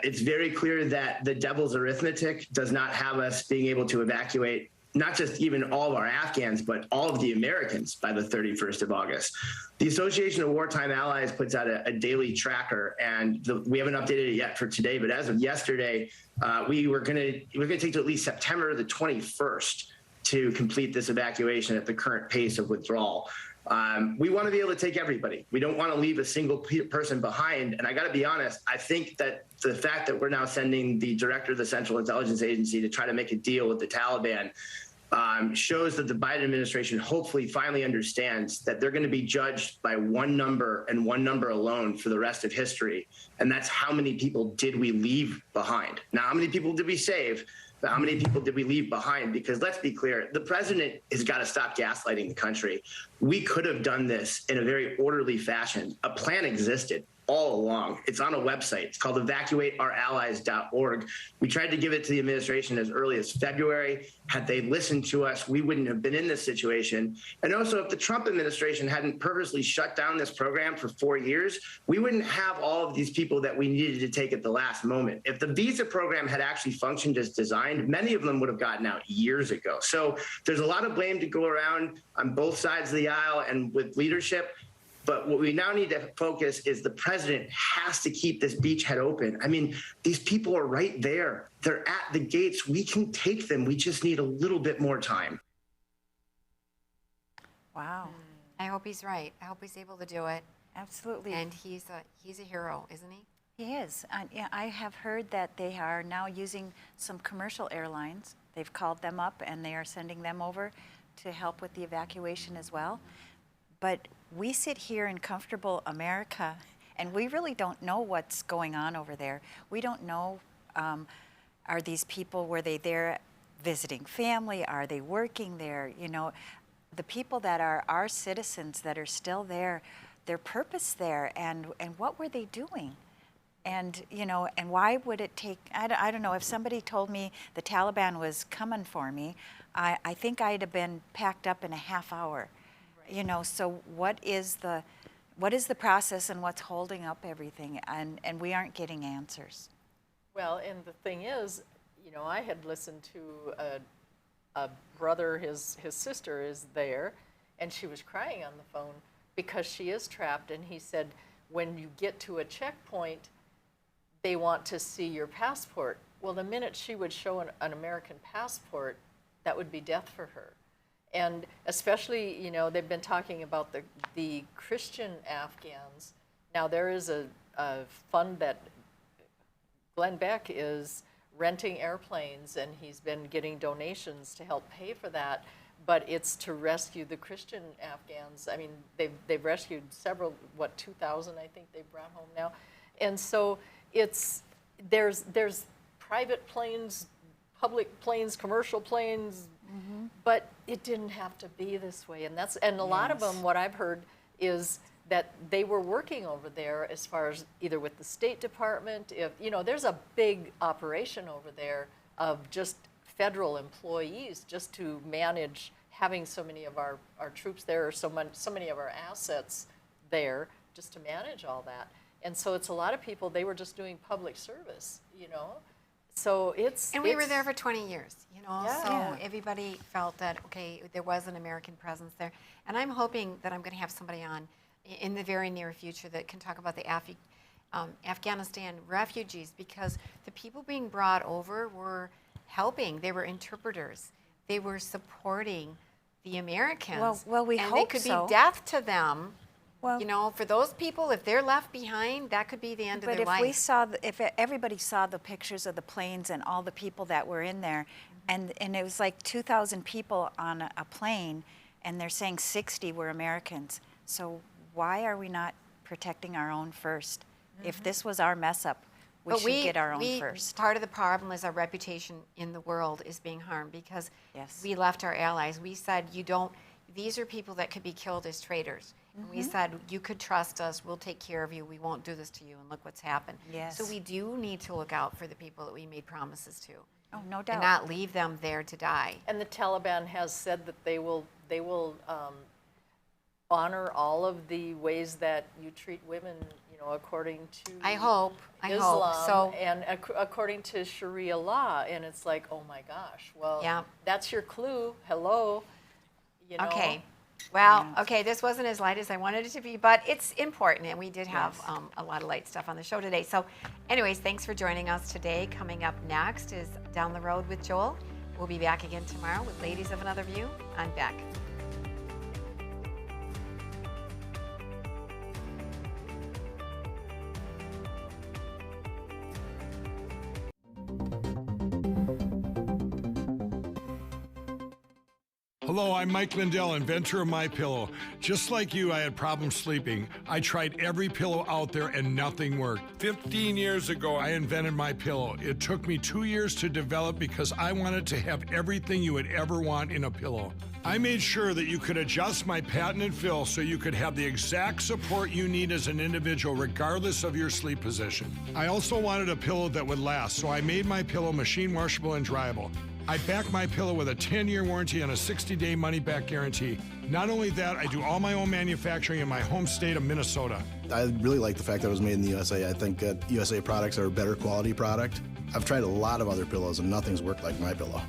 Speaker 5: It's very clear that the devil's arithmetic does not have us being able to evacuate not just even all of our Afghans, but all of the Americans by the 31st of August. The Association of Wartime Allies puts out a daily tracker, and we haven't updated it yet for today, but as of yesterday, we're gonna take to at least September the 21st to complete this evacuation at the current pace of withdrawal. We want to be able to take everybody. We don't want to leave a single person behind. And I got to be honest, I think that the fact that we're now sending the director of the Central Intelligence Agency to try to make a deal with the Taliban shows that the Biden administration hopefully finally understands that they're going to be judged by one number and one number alone for the rest of history. And that's how many people did we leave behind? Now, how many people did we save? But how many people did we leave behind? Because let's be clear, the president has got to stop gaslighting the country. We could have done this in a very orderly fashion. A plan existed all along. It's on a website. It's called evacuateourallies.org. We tried to give it to the administration as early as February. Had they listened to us, we wouldn't have been in this situation. And also, if the Trump administration hadn't purposely shut down this program for 4 years, we wouldn't have all of these people that we needed to take at the last moment. If the visa program had actually functioned as designed, many of them would have gotten out years ago. So there's a lot of blame to go around on both sides of the aisle and with leadership. But what we now need to focus is the president has to keep this beachhead open. I mean, these people are right there. They're at the gates. We can take them. We just need a little bit more time.
Speaker 3: Wow.
Speaker 1: I hope he's right. I hope he's able to do it.
Speaker 3: Absolutely.
Speaker 1: And he's a hero, isn't he?
Speaker 3: He is. Yeah, I have heard that they are now using some commercial airlines. They've called them up and they are sending them over to help with the evacuation as well. But we sit here in comfortable America, and we really don't know what's going on over there. We don't know, are these people, were they there visiting family? Are they working there? You know, the people that are our citizens that are still there, their purpose there, and what were they doing? And, you know, and why would it take, I don't know, if somebody told me the Taliban was coming for me, I think I'd have been packed up in a half hour. You know, so what is the process and what's holding up everything? And we aren't getting answers.
Speaker 4: Well, and the thing is, you know, I had listened to a brother, his sister is there, and she was crying on the phone because she is trapped. And he said, when you get to a checkpoint, they want to see your passport. Well, the minute she would show an American passport, that would be death for her. And especially, you know, they've been talking about the Christian Afghans. Now, there is a fund that Glenn Beck is renting airplanes, and he's been getting donations to help pay for that. But it's to rescue the Christian Afghans. I mean, they've rescued several, 2,000 I think they've brought home now. And so there's private planes, public planes, commercial planes, but it didn't have to be this way. And a lot of them, what I've heard is that they were working over there as far as either with the State Department, if, you know, there's a big operation over there of just federal employees just to manage having so many of our troops there, or so many of our assets there, just to manage all that. And so it's a lot of people, they were just doing public service, you know? So
Speaker 1: And we were there for 20 years, you know,
Speaker 4: Yeah.
Speaker 1: so everybody felt that, okay, there was an American presence there. And I'm hoping that I'm going to have somebody on in the very near future that can talk about the Afghanistan refugees, because the people being brought over were helping. They were interpreters. They were supporting the Americans.
Speaker 3: Well, we
Speaker 1: and
Speaker 3: hope
Speaker 1: it could
Speaker 3: so.
Speaker 1: be death to them.
Speaker 3: Well,
Speaker 1: you know, for those people, if they're left behind, that could be the end of their life.
Speaker 3: But if we saw, if everybody saw the pictures of the planes and all the people that were in there, and it was like 2,000 people on a plane, and they're saying 60 were Americans. So why are we not protecting our own first? If this was our mess up, we should get our own first.
Speaker 1: Part of the problem is our reputation in the world is being harmed because we left our allies. We said, these are people that could be killed as traitors. And we said, you could trust us, we'll take care of you, we won't do this to you, and look what's happened.
Speaker 3: Yes.
Speaker 1: So we do need to look out for the people that we made promises to.
Speaker 3: Oh, no doubt.
Speaker 1: And not leave them there to die.
Speaker 4: And the Taliban has said that they will honor all of the ways that you treat women, you know, according to
Speaker 1: I hope
Speaker 4: Islam
Speaker 1: so.
Speaker 4: And according to Sharia law. And it's like, oh my gosh, well, that's your clue. Hello, you know.
Speaker 1: Okay. Well, okay, this wasn't as light as I wanted it to be, but it's important, and we did have a lot of light stuff on the show today. So anyways, thanks for joining us today. Coming up next is Down the Road with Joel. We'll be back again tomorrow with Ladies of Another View on Beck.
Speaker 19: Hello, I'm Mike Lindell, inventor of MyPillow. Just like you, I had problems sleeping. I tried every pillow out there and nothing worked. 15 years ago, I invented MyPillow. It took me 2 years to develop because I wanted to have everything you would ever want in a pillow. I made sure that you could adjust my patented fill so you could have the exact support you need as an individual regardless of your sleep position. I also wanted a pillow that would last, so I made MyPillow machine washable and dryable. I back MyPillow with a 10-year warranty and a 60-day money-back guarantee. Not only that, I do all my own manufacturing in my home state of Minnesota.
Speaker 6: I really like the fact that it was made in the USA. I think that USA products are a better quality product. I've tried a lot of other pillows and nothing's worked like MyPillow.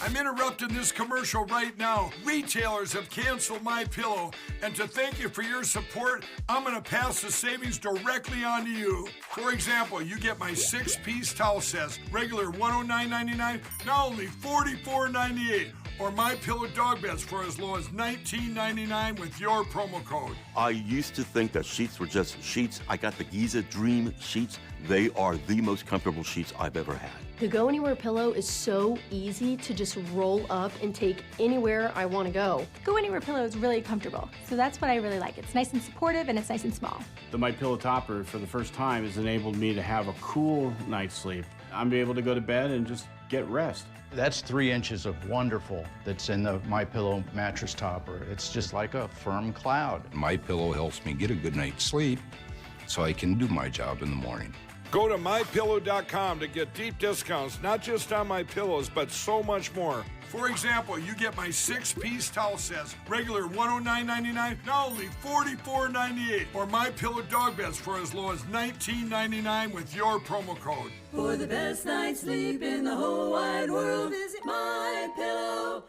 Speaker 19: I'm interrupting this commercial right now. Retailers have canceled MyPillow, and to thank you for your support, I'm going to pass the savings directly on to you. For example, you get my 6-piece towel sets, regular $109.99, now only $44.98, or MyPillow dog beds for as low as $19.99 with your promo code.
Speaker 7: I used to think that sheets were just sheets. I got the Giza Dream sheets. They are the most comfortable sheets I've ever had.
Speaker 8: The Go Anywhere pillow is so easy to just roll up and take anywhere I want to go.
Speaker 16: Go Anywhere pillow is really comfortable, so that's what I really like. It's nice and supportive and it's nice and small.
Speaker 17: The MyPillow topper for the first time has enabled me to have a cool night's sleep. I'm able to go to bed and just get rest.
Speaker 18: That's 3 inches of wonderful that's in the MyPillow mattress topper. It's just like a firm cloud.
Speaker 20: MyPillow helps me get a good night's sleep so I can do my job in the morning.
Speaker 19: Go to MyPillow.com to get deep discounts, not just on my pillows, but so much more. For example, you get my 6-piece towel sets, regular $109.99, now only $44.98, or MyPillow dog beds for as low as $19.99 with your promo code.
Speaker 15: For the best night's sleep in the whole wide world, visit MyPillow.com.